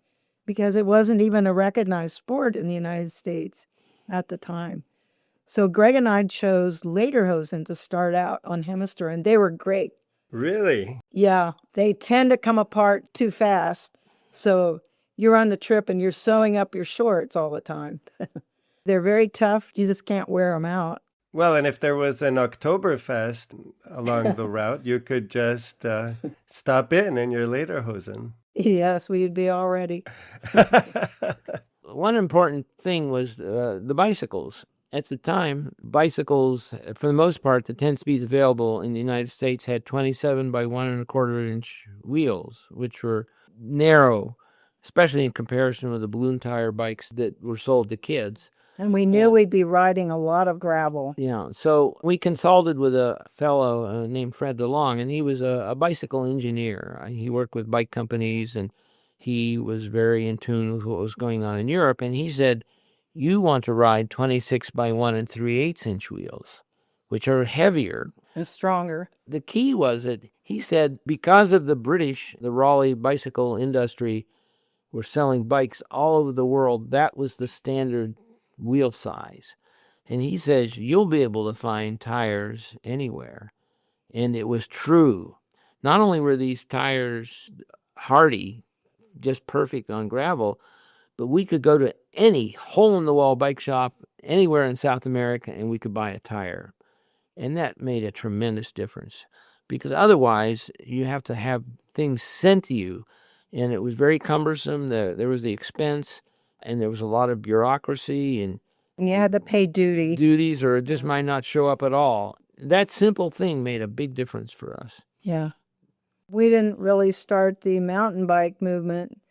because it wasn't even a recognized sport in the United States at the time. So Greg and I chose lederhosen to start out on Hemistour, and they were great. Really? Yeah, they tend to come apart too fast. So you're on the trip and you're sewing up your shorts all the time. They're very tough. You just can't wear them out. Well, and if there was an Oktoberfest along the route, you could just stop in your lederhosen. Yes, we'd be all ready. One important thing was the bicycles. At the time, bicycles, for the most part, the 10 speeds available in the United States had 27 by 1.25-inch wheels, which were narrow, especially in comparison with the balloon tire bikes that were sold to kids. And we knew we'd be riding a lot of gravel. Yeah, so we consulted with a fellow named Fred DeLong, and he was a bicycle engineer. He worked with bike companies, and he was very in tune with what was going on in Europe. And he said, you want to ride 26 by 1.375-inch wheels, which are heavier. And stronger. The key was that he said because of the British, the Raleigh bicycle industry were selling bikes all over the world, that was the standard wheel size. And he says, you'll be able to find tires anywhere. And it was true. Not only were these tires hardy, just perfect on gravel, but we could go to any hole-in-the-wall bike shop anywhere in South America and we could buy a tire. And that made a tremendous difference because otherwise you have to have things sent to you. And it was very cumbersome. There was the expense and there was a lot of bureaucracy and you had to pay duties, or it just might not show up at all. That simple thing made a big difference for us. Yeah. We didn't really start the mountain bike movement,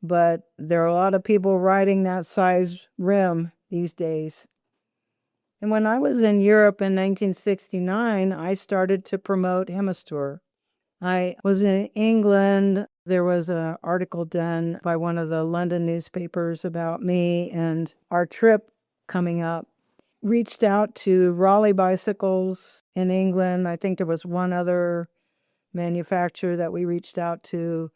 but there are a lot of people riding that size rim these days. And when I was in Europe in 1969, I started to promote Hemistour. I was in England. There was an article done by one of the London newspapers about me and our trip coming up. Reached out to Raleigh Bicycles in England. I think there was one other manufacturer that we reached out to.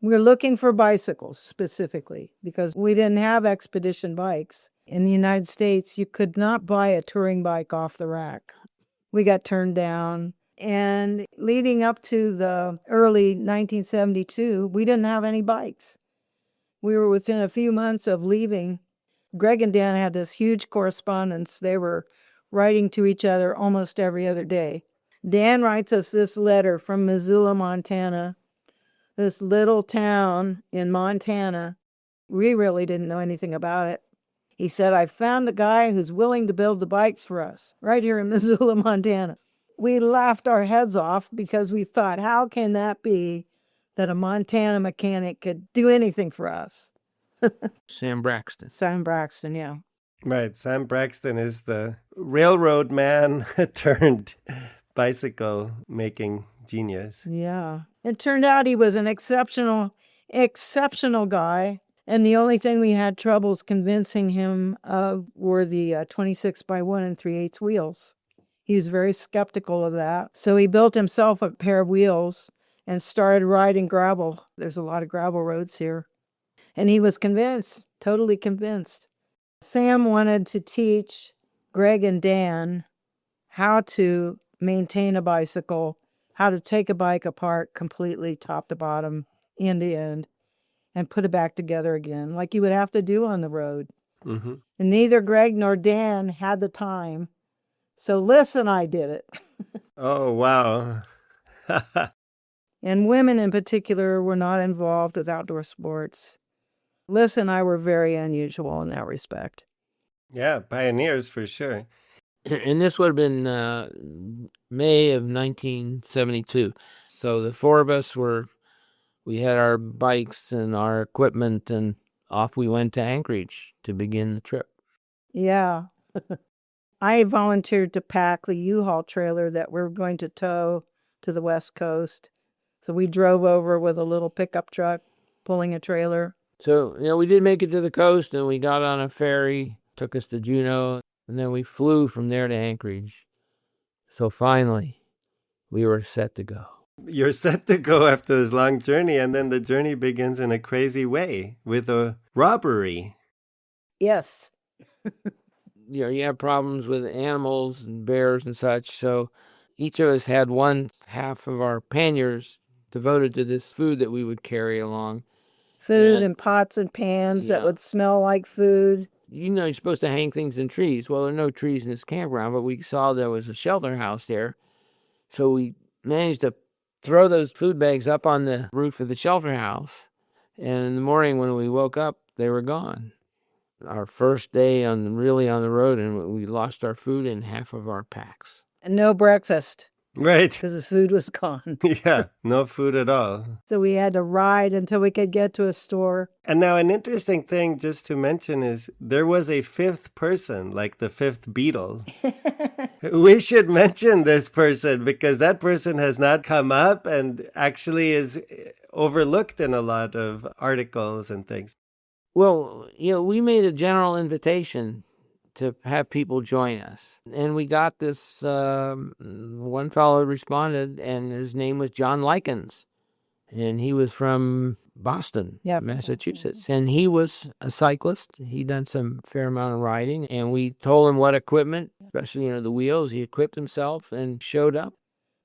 We were looking for bicycles specifically because we didn't have expedition bikes. In the United States, you could not buy a touring bike off the rack. We got turned down. And leading up to the early 1972, we didn't have any bikes. We were within a few months of leaving. Greg and Dan had this huge correspondence. They were writing to each other almost every other day. Dan writes us this letter from Missoula, Montana, this little town in Montana. We really didn't know anything about it. He said, I found a guy who's willing to build the bikes for us right here in Missoula, Montana. We laughed our heads off because we thought, how can that be that a Montana mechanic could do anything for us? Sam Braxton. Sam Braxton, yeah. Right. Sam Braxton is the railroad man turned bicycle making genius. Yeah. It turned out he was an exceptional guy. And the only thing we had troubles convincing him of were the 26 by 1.375 wheels. He was very skeptical of that. So he built himself a pair of wheels and started riding gravel. There's a lot of gravel roads here. And he was convinced, totally convinced. Sam wanted to teach Greg and Dan how to maintain a bicycle, how to take a bike apart completely, top to bottom, end to end, and put it back together again, like you would have to do on the road. Mm-hmm. And neither Greg nor Dan had the time. So Lys and I did it. Oh, wow. And women in particular were not involved with outdoor sports. Lys and I were very unusual in that respect. Yeah, pioneers for sure. And this would have been May of 1972. So the four of us we had our bikes and our equipment, and off we went to Anchorage to begin the trip. Yeah. I volunteered to pack the U-Haul trailer that we're going to tow to the West Coast. So we drove over with a little pickup truck pulling a trailer. So, we did make it to the coast, and we got on a ferry, took us to Juneau, and then we flew from there to Anchorage. So finally, we were set to go. You're set to go after this long journey, and then the journey begins in a crazy way with a robbery. Yes. You have problems with animals and bears and such, so each of us had one half of our panniers devoted to this food that we would carry along. Food and pots and pans that would smell like food. You're supposed to hang things in trees. Well, there are no trees in this campground, but we saw there was a shelter house there. So we managed to throw those food bags up on the roof of the shelter house. And in the morning when we woke up, they were gone. Our first day really on the road, and we lost our food and half of our packs. And no breakfast. Right. Because the food was gone. Yeah, no food at all. So we had to ride until we could get to a store. And now an interesting thing just to mention is there was a fifth person, like the fifth Beatle. We should mention this person because that person has not come up and actually is overlooked in a lot of articles and things. Well, we made a general invitation to have people join us. And we got this one fellow responded, and his name was John Likens. And he was from Boston, Massachusetts. And he was a cyclist. He'd done some fair amount of riding. And we told him what equipment, especially, the wheels, he equipped himself and showed up.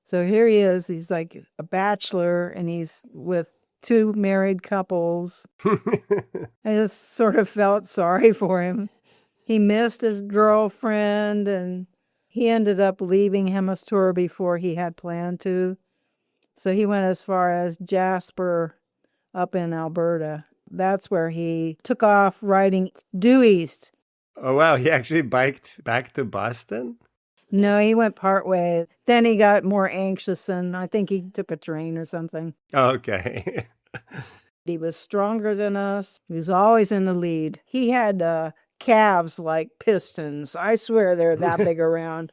So here he is. He's like a bachelor, and he's with two married couples. I just sort of felt sorry for him. He missed his girlfriend, and he ended up leaving Hemistour before he had planned to. So he went as far as Jasper up in Alberta. That's where he took off riding due east. Oh, wow. He actually biked back to Boston? No, he went part way. Then he got more anxious, and I think he took a train or something. Okay. He was stronger than us. He was always in the lead. He had calves like pistons. I swear they're that big around.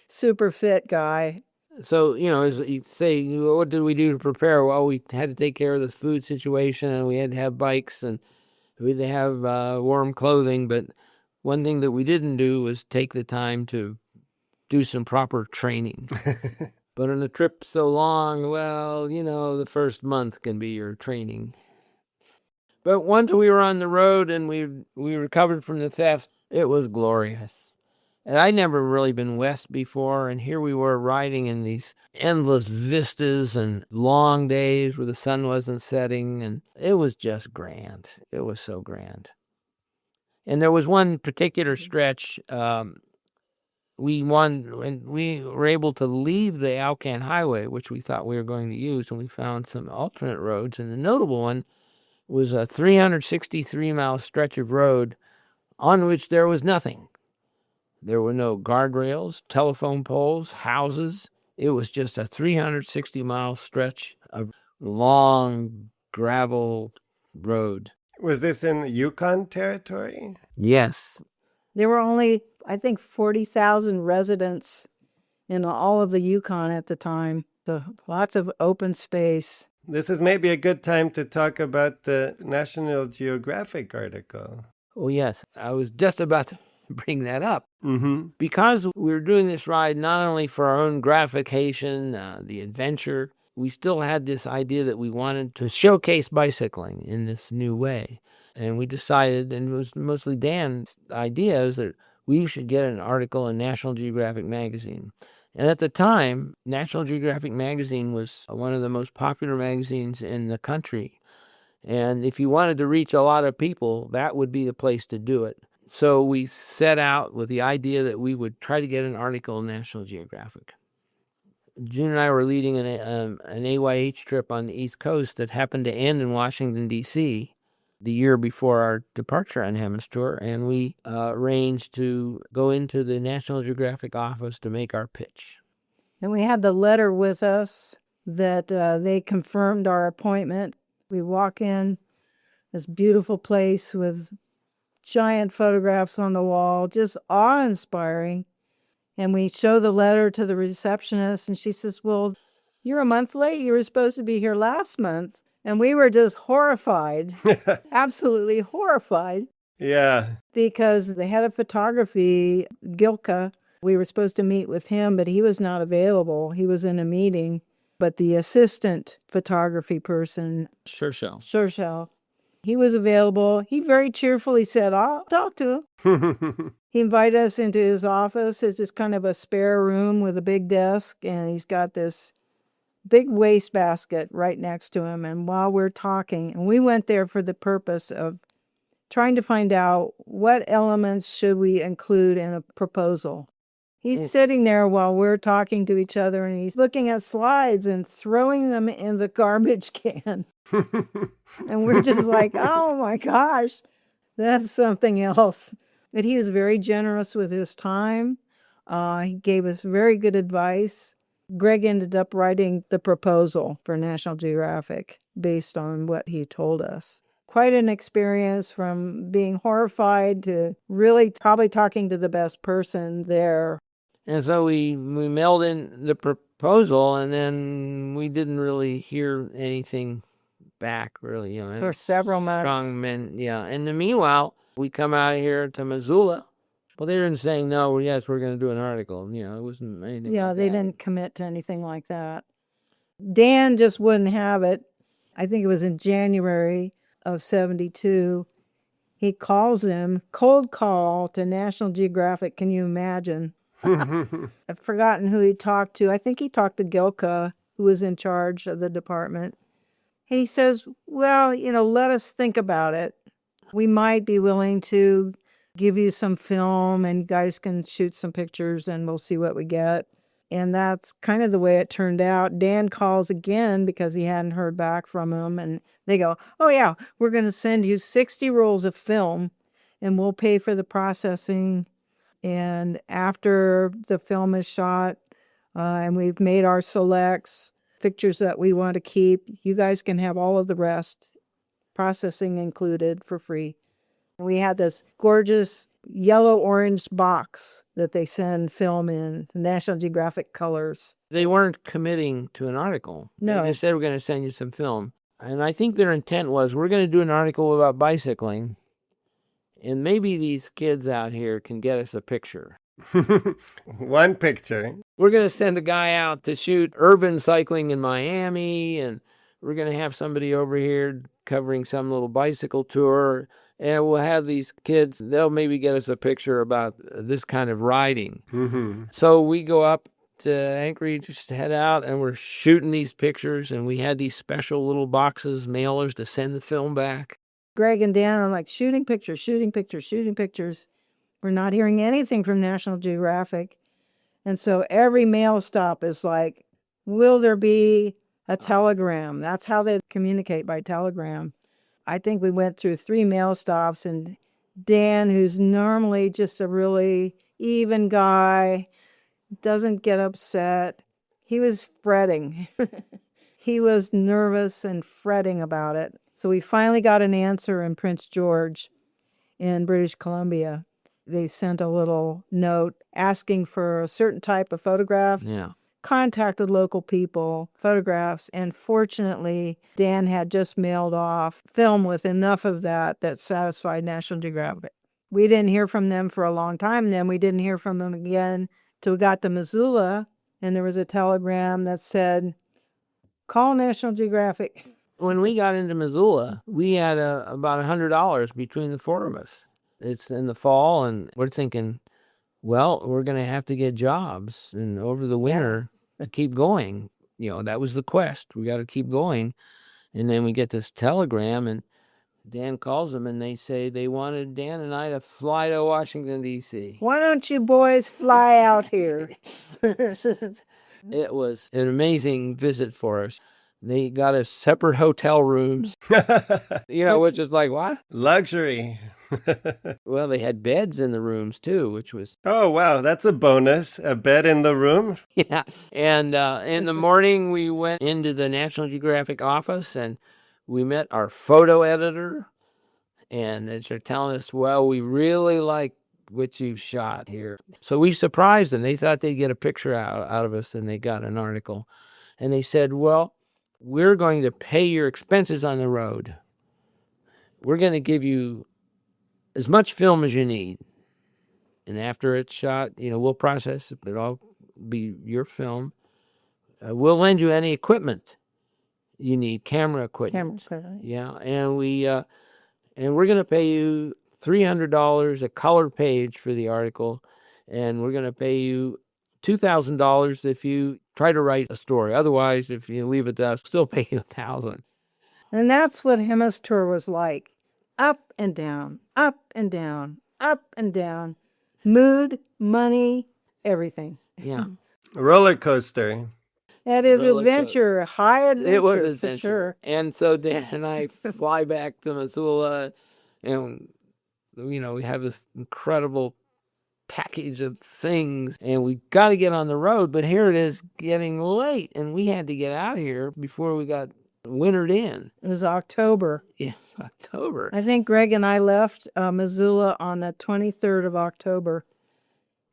Super fit guy. So, as you say, what did we do to prepare? Well, we had to take care of this food situation, and we had to have bikes, and we had to have warm clothing. But one thing that we didn't do was take the time to do some proper training. But on a trip so long, well, the first month can be your training. But once we were on the road and we recovered from the theft, it was glorious. And I'd never really been west before, and here we were riding in these endless vistas and long days where the sun wasn't setting, and it was just grand. It was so grand. And there was one particular stretch we were able to leave the Alcan Highway, which we thought we were going to use, and we found some alternate roads, and the notable one was a 363-mile stretch of road on which there was nothing. There were no guardrails, telephone poles, houses. It was just a 360-mile stretch of long gravel road. Was this in Yukon territory? Yes. There were only, I think, 40,000 residents in all of the Yukon at the time. So lots of open space. This is maybe a good time to talk about the National Geographic article. Oh, yes. I was just about to bring that up. Mm-hmm. Because we were doing this ride not only for our own gratification, the adventure, we still had this idea that we wanted to showcase bicycling in this new way. And we decided, and it was mostly Dan's idea, is that we should get an article in National Geographic magazine. And at the time, National Geographic magazine was one of the most popular magazines in the country. And if you wanted to reach a lot of people, that would be the place to do it. So we set out with the idea that we would try to get an article in National Geographic. June and I were leading an AYH trip on the East Coast that happened to end in Washington, D.C. the year before our departure on Hemistour, and we arranged to go into the National Geographic office to make our pitch. And we had the letter with us that they confirmed our appointment. We walk in this beautiful place with giant photographs on the wall, just awe-inspiring. And we show the letter to the receptionist, and she says, well, you're a month late. You were supposed to be here last month. And we were just horrified, absolutely horrified. Yeah. Because the head of photography, Gilka, we were supposed to meet with him, but he was not available. He was in a meeting. But the assistant photography person, Sure. he was available. He very cheerfully said, I'll talk to him. He invited us into his office. It's just kind of a spare room with a big desk, and he's got this big wastebasket right next to him. And while we're talking, and we went there for the purpose of trying to find out what elements should we include in a proposal. He's sitting there while we're talking to each other, and he's looking at slides and throwing them in the garbage can. And we're just like, oh my gosh, that's something else. But he was very generous with his time. He gave us very good advice. Greg ended up writing the proposal for National Geographic based on what he told us. Quite an experience, from being horrified to really probably talking to the best person there. And so we mailed in the proposal, and then we didn't really hear anything back, really. For several months. Strong men, yeah. And in the meanwhile, we come out here to Missoula. Well, they didn't say, no, yes, we're going to do an article. It wasn't anything like they that. didn't commit to anything like that. Dan just wouldn't have it. I think it was in January of 72. He calls him, cold call to National Geographic. Can you imagine? I've forgotten who he talked to. I think he talked to Gilka, who was in charge of the department. He says, well, let us think about it. We might be willing to give you some film, and you guys can shoot some pictures, and we'll see what we get. And that's kind of the way it turned out. Dan calls again because he hadn't heard back from him, and they go, oh yeah, we're going to send you 60 rolls of film, and we'll pay for the processing. And after the film is shot, and we've made our selects, pictures that we want to keep, you guys can have all of the rest, processing included, for free. We had this gorgeous yellow-orange box that they send film in, National Geographic colors. They weren't committing to an article. No. They said, we're going to send you some film. And I think their intent was, we're going to do an article about bicycling, and maybe these kids out here can get us a picture. One picture. We're going to send a guy out to shoot urban cycling in Miami, and we're going to have somebody over here covering some little bicycle tour, and we'll have these kids, they'll maybe get us a picture about this kind of riding. Mm-hmm. So we go up to Anchorage, just head out, and we're shooting these pictures, and we had these special little boxes, mailers, to send the film back. Greg and Dan are like, shooting pictures. We're not hearing anything from National Geographic. And so every mail stop is like, will there be a telegram? That's how they communicate, by telegram. I think we went through 3 mail stops, and Dan, who's normally just a really even guy, doesn't get upset. He was fretting. He was nervous and fretting about it. So we finally got an answer in Prince George in British Columbia. They sent a little note asking for a certain type of photograph. Yeah. Contacted local people, photographs, and fortunately, Dan had just mailed off film with enough of that satisfied National Geographic. We didn't hear from them for a long time, and then we didn't hear from them again till we got to Missoula, and there was a telegram that said, call National Geographic. When we got into Missoula, we had about $100 between the 4 of us. It's in the fall, and we're thinking, well, we're going to have to get jobs, and over the winter, keep going. That was the quest. We got to keep going. And then we get this telegram, and Dan calls them, and they say they wanted Dan and I to fly to Washington, D.C. Why don't you boys fly out here? It was an amazing visit for us. They got us separate hotel rooms, which is like, what? Luxury. Well, they had beds in the rooms too, which was, Oh, wow. That's a bonus. A bed in the room. yeah. And in the morning, we went into the National Geographic office and we met our photo editor. And they're telling us, well, we really like what you've shot here. So we surprised them. They thought they'd get a picture out of us, and they got an article. And they said, well, we're going to pay your expenses on the road. We're going to give you as much film as you need. And after it's shot, we'll process it. It'll all be your film. We'll lend you any equipment you need, camera equipment. Yeah, and we're going to pay you $300 a color page for the article, and we're going to pay you $2,000 if you try to write a story. Otherwise, if you leave it to us, we'll still pay you $1,000. And that's what Hemistour was like. Up and down, up and down, up and down. Mood, money, everything. Yeah. Roller coaster. That is adventure, high adventure, it was adventure. For sure. And so Dan and I fly back to Missoula, and, we have this incredible package of things, and we got to get on the road. But here it is getting late, and we had to get out of here before we got wintered in. It was October. Yeah, October. I think Greg and I left Missoula on the 23rd of October.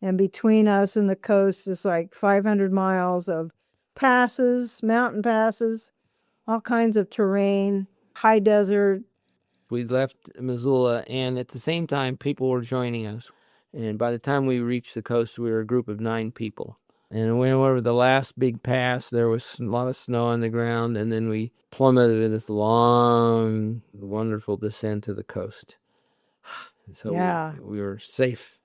And between us and the coast is like 500 miles of passes, mountain passes, all kinds of terrain, high desert. We left Missoula, and at the same time, people were joining us. And by the time we reached the coast, we were a group of 9 people. And when we went over the last big pass, there was a lot of snow on the ground, and then we plummeted in this long, wonderful descent to the coast. So yeah. we were safe,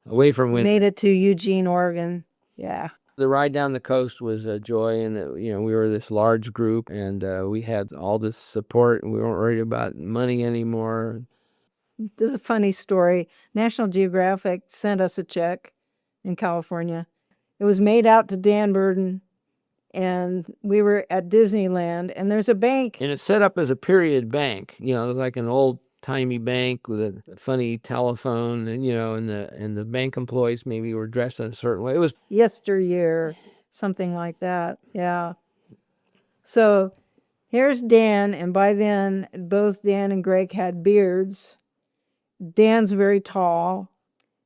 away from wind. Made it to Eugene, Oregon. Yeah. The ride down the coast was a joy, and we were this large group, and we had all this support, and we weren't worried about money anymore. This is a funny story. National Geographic sent us a check in California. It was made out to Dan Burden, and we were at Disneyland, and there's a bank. And it's set up as a period bank. It was like an old-timey bank with a funny telephone, and and the bank employees maybe were dressed in a certain way. It was yesteryear, something like that. Yeah. So here's Dan, and by then both Dan and Greg had beards. Dan's very tall.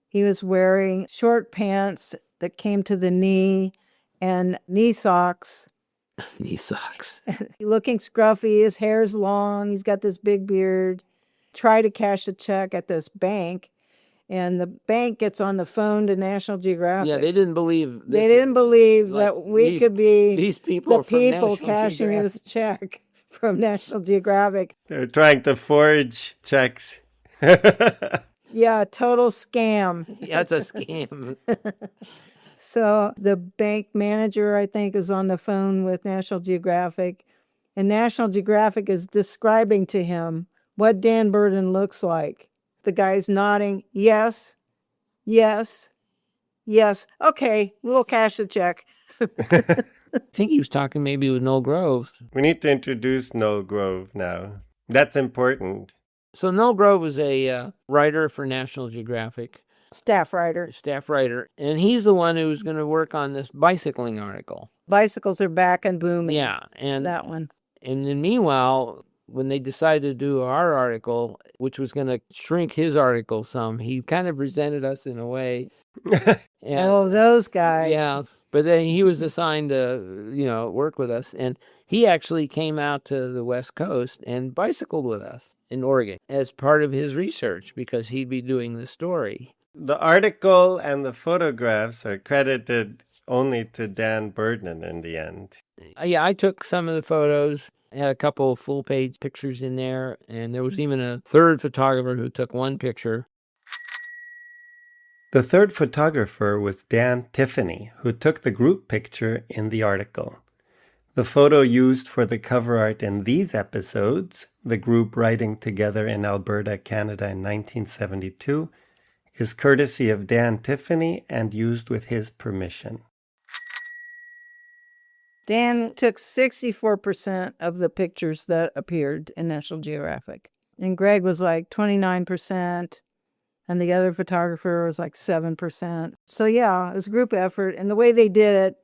He was wearing short pants that came to the knee and knee socks. Knee socks. Looking scruffy. His hair's long. He's got this big beard. Try to cash a check at this bank, and the bank gets on the phone to National Geographic. Yeah, they didn't believe this. They didn't believe that we could be these people the people National cashing Geographic. this check from National Geographic. They're trying to forge checks. Yeah, total scam. Yeah, it's a scam. So the bank manager, I think, is on the phone with National Geographic, and National Geographic is describing to him what Dan Burden looks like. The guy's nodding, yes, yes, yes. Okay, we'll cash the check. I think he was talking maybe with Noel Grove. We need to introduce Noel Grove now. That's important. So Noel Grove was a writer for National Geographic. Staff writer. And he's the one who was going to work on this bicycling article. Bicycles are back and booming. Yeah. And that one. And then meanwhile, when they decided to do our article, which was going to shrink his article some, he kind of presented us in a way. Oh, those guys. Yeah. But then he was assigned to, work with us. And he actually came out to the West Coast and bicycled with us in Oregon as part of his research because he'd be doing the story. The article and the photographs are credited only to Dan Burden in the end. Yeah, I took some of the photos. I had a couple of full-page pictures in there, and there was even a third photographer who took one picture. The third photographer was Dan Tiffany, who took the group picture in the article. The photo used for the cover art in these episodes, the group riding together in Alberta, Canada in 1972, is courtesy of Dan Tiffany and used with his permission. Dan took 64% of the pictures that appeared in National Geographic. And Greg was like 29%, and the other photographer was like 7%. So yeah, it was a group effort. And the way they did it,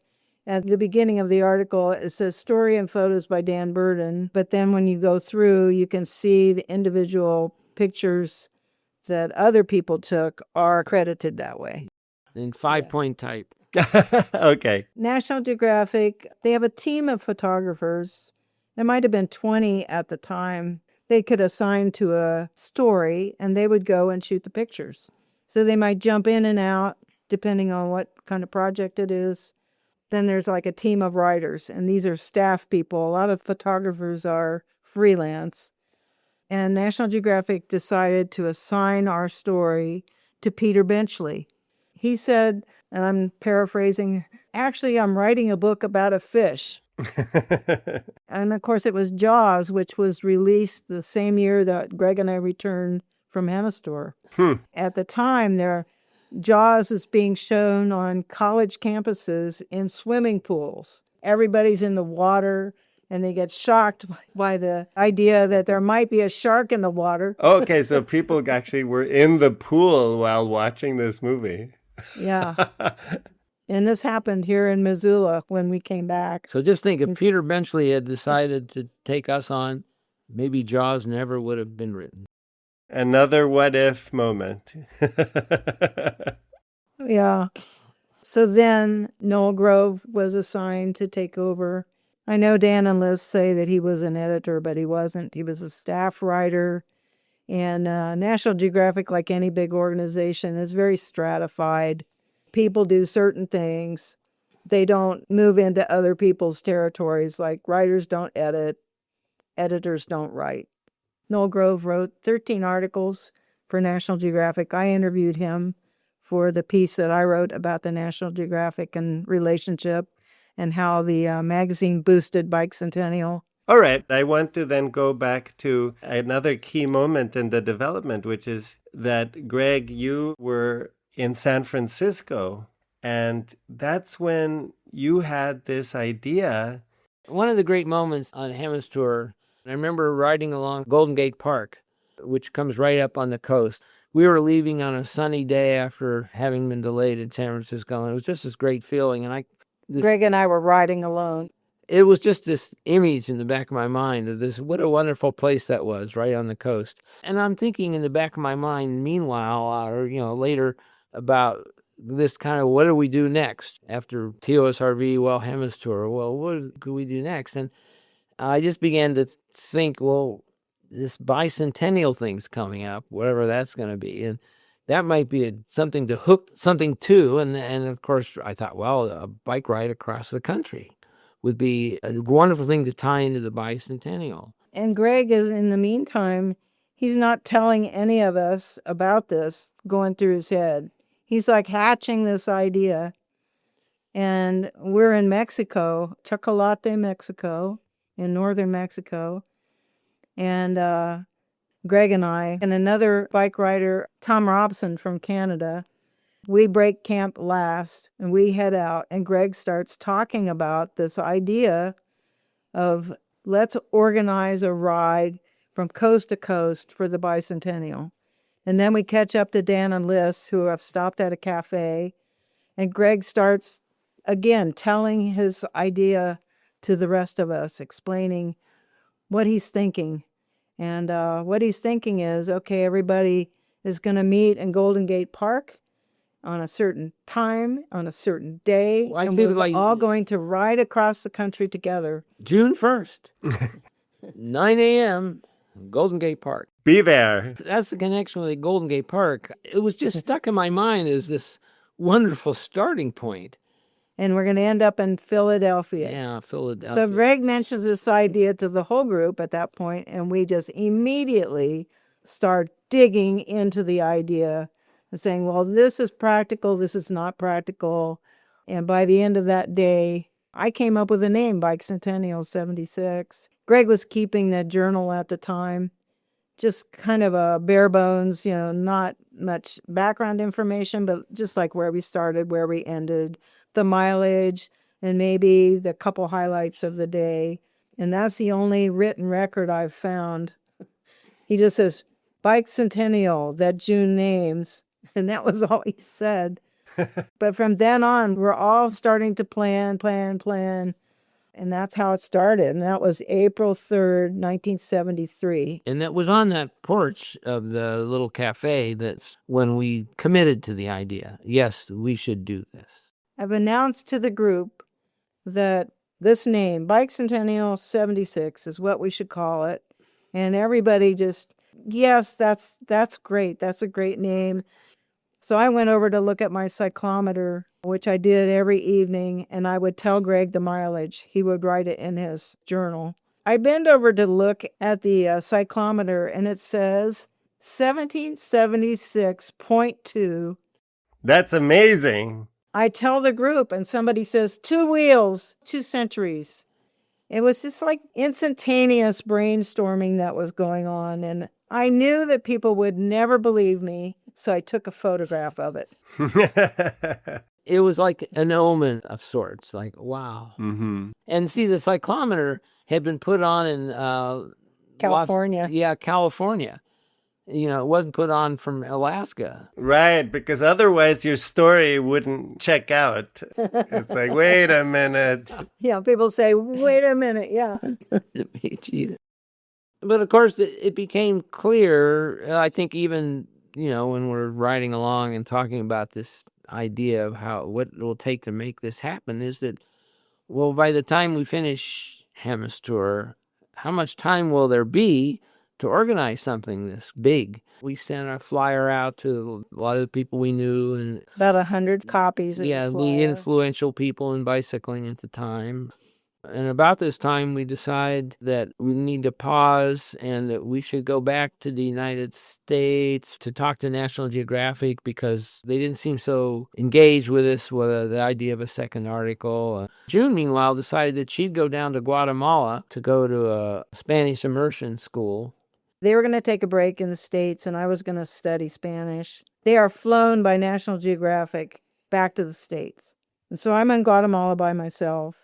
at the beginning of the article, it says story and photos by Dan Burden. But then when you go through, you can see the individual pictures that other people took are credited that way. In 5-point type. Okay. National Geographic, they have a team of photographers. There might have been 20 at the time. They could assign to a story, and they would go and shoot the pictures. So they might jump in and out, depending on what kind of project it is. Then there's like a team of writers, and these are staff people. A lot of photographers are freelance. And National Geographic decided to assign our story to Peter Benchley. He said, and I'm paraphrasing, actually, I'm writing a book about a fish. And of course, it was Jaws, which was released the same year that Greg and I returned from Hemistour. At the time, Jaws was being shown on college campuses in swimming pools. Everybody's in the water, and they get shocked by the idea that there might be a shark in the water. Okay, so people actually were in the pool while watching this movie. Yeah. And this happened here in Missoula when we came back. So just think, if Peter Benchley had decided to take us on, maybe Jaws never would have been written. Another what if moment. Yeah. So then Noel Grove was assigned to take over. I know Dan and Lys say that he was an editor, but he wasn't. He was a staff writer. And National Geographic, like any big organization, is very stratified. People do certain things. They don't move into other people's territories. Like writers don't edit, editors don't write. Noel Grove wrote 13 articles for National Geographic. I interviewed him for the piece that I wrote about the National Geographic and relationship and how the magazine boosted Bicentennial. All right, I want to then go back to another key moment in the development, which is that, Greg, you were in San Francisco, and that's when you had this idea. One of the great moments on Hemistour, I remember riding along Golden Gate Park, which comes right up on the coast. We were leaving on a sunny day after having been delayed in San Francisco, and it was just this great feeling. And Greg and I were riding alone. It was just this image in the back of my mind of this, what a wonderful place that was, right on the coast. And I'm thinking in the back of my mind, meanwhile, or, later, about this kind of, what do we do next after TOSRV, Hemistour? Well, what could we do next? And I just began to think, well, this bicentennial thing's coming up, whatever that's going to be. And that might be something to hook something to. And of course, I thought, well, a bike ride across the country would be a wonderful thing to tie into the bicentennial. And Greg is, in the meantime, he's not telling any of us about this going through his head. He's like hatching this idea. And we're in Mexico, Chocolate, Mexico, in northern Mexico. And Greg and I and another bike rider, Tom Robson from Canada, we break camp last and we head out, and Greg starts talking about this idea of let's organize a ride from coast to coast for the bicentennial. And then we catch up to Dan and Lys, who have stopped at a cafe, and Greg starts again telling his idea to the rest of us, explaining what he's thinking. And what he's thinking is, okay, everybody is going to meet in Golden Gate Park on a certain time, on a certain day, Well, I and feel we're like all going to ride across the country together. June 1st, 9 a.m., Golden Gate Park. Be there. That's the connection with the Golden Gate Park. It was just stuck in my mind as this wonderful starting point. And we're going to end up in Philadelphia. Yeah, Philadelphia. So Greg mentions this idea to the whole group at that point, and we just immediately start digging into the idea and saying, well, this is practical, this is not practical. And by the end of that day, I came up with a name, Bicentennial 76. Greg was keeping that journal at the time, just kind of a bare bones, not much background information, but just like where we started, where we ended, the mileage, and maybe the couple highlights of the day. And that's the only written record I've found. He just says, Bicentennial, that June names. And that was all he said. But from then on, we're all starting to plan. And that's how it started. And that was April 3rd, 1973. And that was on that porch of the little cafe that's when we committed to the idea. Yes, we should do this. I've announced to the group that this name, Bicentennial 76, is what we should call it. And everybody just, yes, that's great. That's a great name. So I went over to look at my cyclometer, which I did every evening, and I would tell Greg the mileage. He would write it in his journal. I bend over to look at the cyclometer, and it says 1776.2. That's amazing. I tell the group, and somebody says, 2 wheels, 2 centuries. It was just like instantaneous brainstorming that was going on, and I knew that people would never believe me, so I took a photograph of it. It was like an omen of sorts, like, wow. Mm-hmm. And see, the cyclometer had been put on in California. California. You know, it wasn't put on from Alaska. Right, because otherwise your story wouldn't check out. It's like, wait a minute. Yeah, people say, wait a minute, yeah. But of course, it became clear, I think even, when we're riding along and talking about this idea of what it will take to make this happen, is that, well, by the time we finish Hemistour, how much time will there be to organize something this big? We sent a flyer out to a lot of the people we knew, and about 100 copies of the flyer. The influential people in bicycling at the time. And about this time, we decide that we need to pause and that we should go back to the United States to talk to National Geographic, because they didn't seem so engaged with us, with the idea of a second article. June, meanwhile, decided that she'd go down to Guatemala to go to a Spanish immersion school. They were going to take a break in the States, and I was going to study Spanish. They are flown by National Geographic back to the States. And so I'm in Guatemala by myself.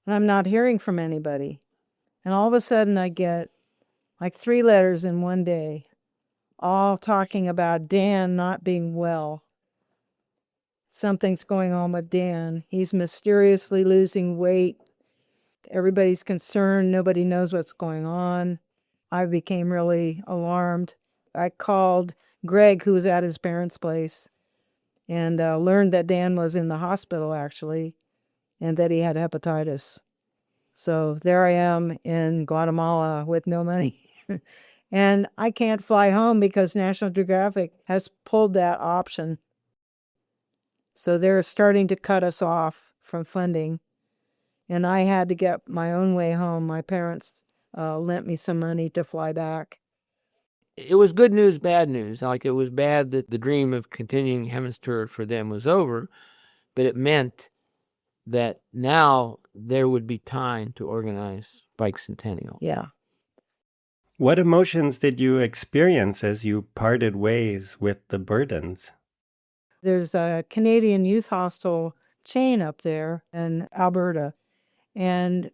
And I'm not hearing from anybody. And all of a sudden I get like 3 letters in one day, all talking about Dan not being well. Something's going on with Dan. He's mysteriously losing weight. Everybody's concerned. Nobody knows what's going on. I became really alarmed. I called Greg, who was at his parents' place, and learned that Dan was in the hospital, actually, and that he had hepatitis. So there I am in Guatemala with no money. And I can't fly home because National Geographic has pulled that option. So they're starting to cut us off from funding. And I had to get my own way home. My parents lent me some money to fly back. It was good news, bad news. Like, it was bad that the dream of continuing Hemistour for them was over, but it meant that now there would be time to organize Bicentennial. Yeah. What emotions did you experience as you parted ways with the Burdens? There's a Canadian Youth Hostel chain up there in Alberta, and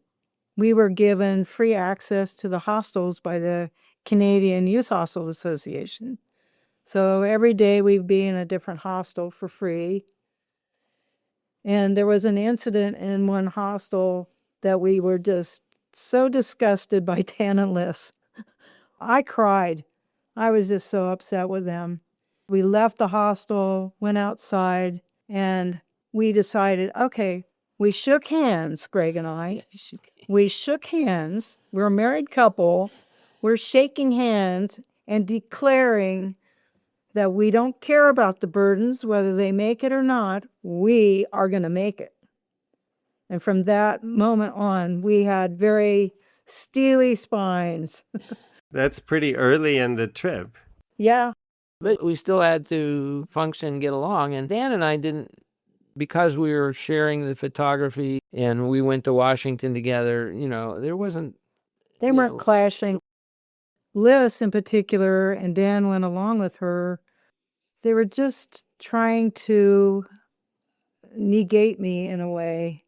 we were given free access to the hostels by the Canadian Youth Hostels Association. So every day we'd be in a different hostel for free. And there was an incident in one hostel that we were just so disgusted by Dan and Lys. I cried. I was just so upset with them. We left the hostel, went outside, and we decided, okay, we shook hands, Greg and I. We shook hands. We're a married couple. We're shaking hands and declaring that we don't care about the Burdens, whether they make it or not. We are going to make it. And from that moment on, we had very steely spines. That's pretty early in the trip. Yeah. But we still had to function, get along. And Dan and I didn't, because we were sharing the photography and we went to Washington together, there wasn't... They weren't clashing. Lys in particular, and Dan went along with her, they were just trying to negate me in a way.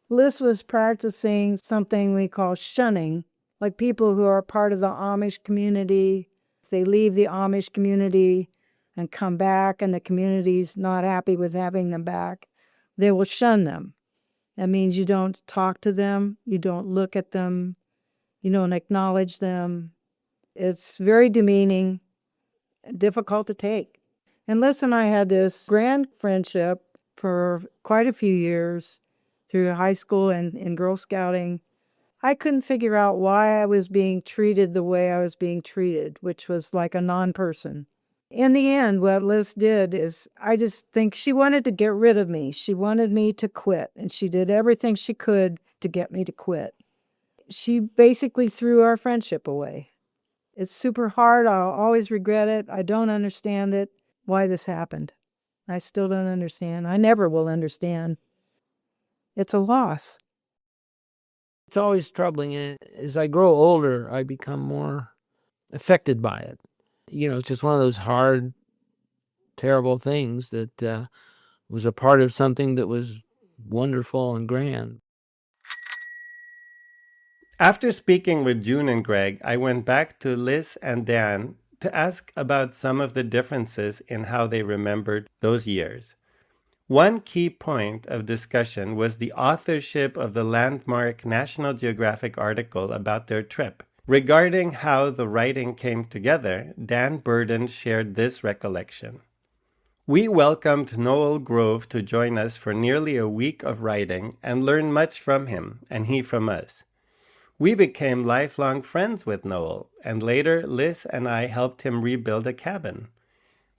Lys was practicing something we call shunning, like people who are part of the Amish community. They leave the Amish community and come back, and the community's not happy with having them back. They will shun them. That means you don't talk to them, you don't look at them, you don't acknowledge them. It's very demeaning, difficult to take. And Lys and I had this grand friendship for quite a few years through high school and in Girl Scouting. I couldn't figure out why I was being treated the way I was being treated, which was like a non-person. In the end, what Lys did is, I just think she wanted to get rid of me. She wanted me to quit, and she did everything she could to get me to quit. She basically threw our friendship away. It's super hard. I'll always regret it. I don't understand it, why this happened. I still don't understand. I never will understand. It's a loss. It's always troubling, and as I grow older, I become more affected by it. It's just one of those hard, terrible things that was a part of something that was wonderful and grand. After speaking with June and Greg, I went back to Lys and Dan to ask about some of the differences in how they remembered those years. One key point of discussion was the authorship of the landmark National Geographic article about their trip. Regarding how the writing came together, Dan Burden shared this recollection. We welcomed Noel Grove to join us for nearly a week of writing and learned much from him, and he from us. We became lifelong friends with Noel, and later Lys and I helped him rebuild a cabin.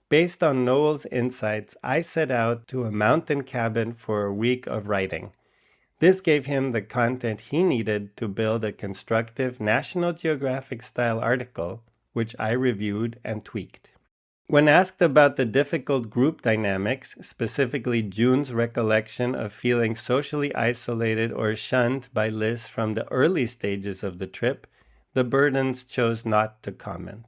Based on Noel's insights, I set out to a mountain cabin for a week of writing. This gave him the content he needed to build a constructive National Geographic-style article, which I reviewed and tweaked. When asked about the difficult group dynamics, specifically June's recollection of feeling socially isolated or shunned by Lys from the early stages of the trip, the Burdens chose not to comment.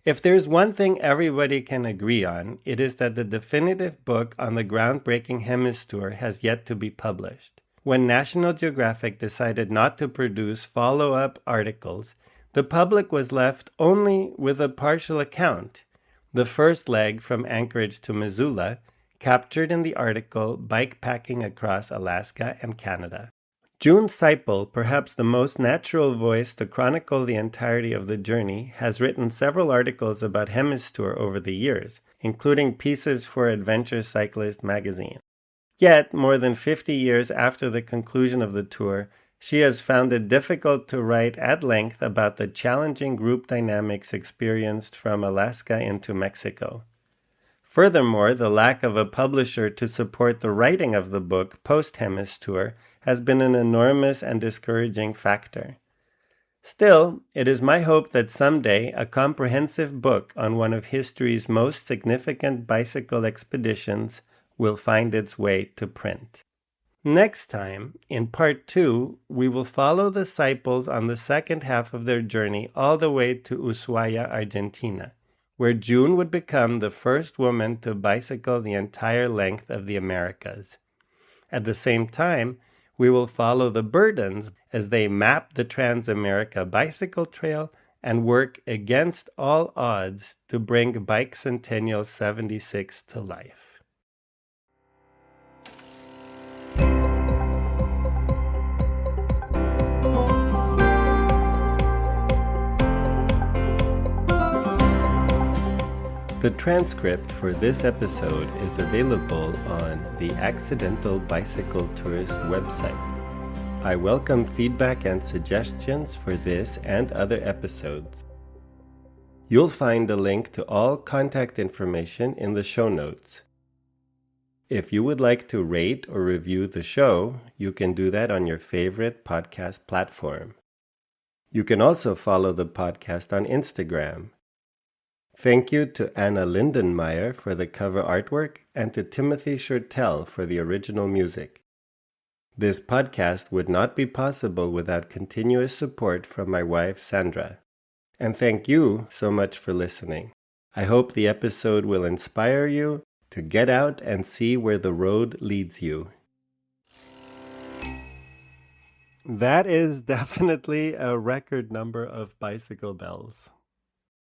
If there's one thing everybody can agree on, it is that the definitive book on the groundbreaking Hemistour has yet to be published. When National Geographic decided not to produce follow-up articles, the public was left only with a partial account. The first leg from Anchorage to Missoula, captured in the article Bikepacking Across Alaska and Canada. June Siple, perhaps the most natural voice to chronicle the entirety of the journey, has written several articles about Hemistour over the years, including pieces for Adventure Cyclist magazine. Yet, more than 50 years after the conclusion of the tour, she has found it difficult to write at length about the challenging group dynamics experienced from Alaska into Mexico. Furthermore, the lack of a publisher to support the writing of the book post-Hemistour has been an enormous and discouraging factor. Still, it is my hope that someday a comprehensive book on one of history's most significant bicycle expeditions will find its way to print. Next time, in part 2, we will follow the Siples on the second half of their journey all the way to Ushuaia, Argentina, where June would become the first woman to bicycle the entire length of the Americas. At the same time, we will follow the Burdens as they map the Transamerica Bicycle Trail and work against all odds to bring Bicentennial 76 to life. The transcript for this episode is available on the Accidental Bicycle Tours website. I welcome feedback and suggestions for this and other episodes. You'll find a link to all contact information in the show notes. If you would like to rate or review the show, you can do that on your favorite podcast platform. You can also follow the podcast on Instagram. Thank you to Anna Lindenmeyer for the cover artwork and to Timothy Shurtell for the original music. This podcast would not be possible without continuous support from my wife, Sandra. And thank you so much for listening. I hope the episode will inspire you to get out and see where the road leads you. That is definitely a record number of bicycle bells.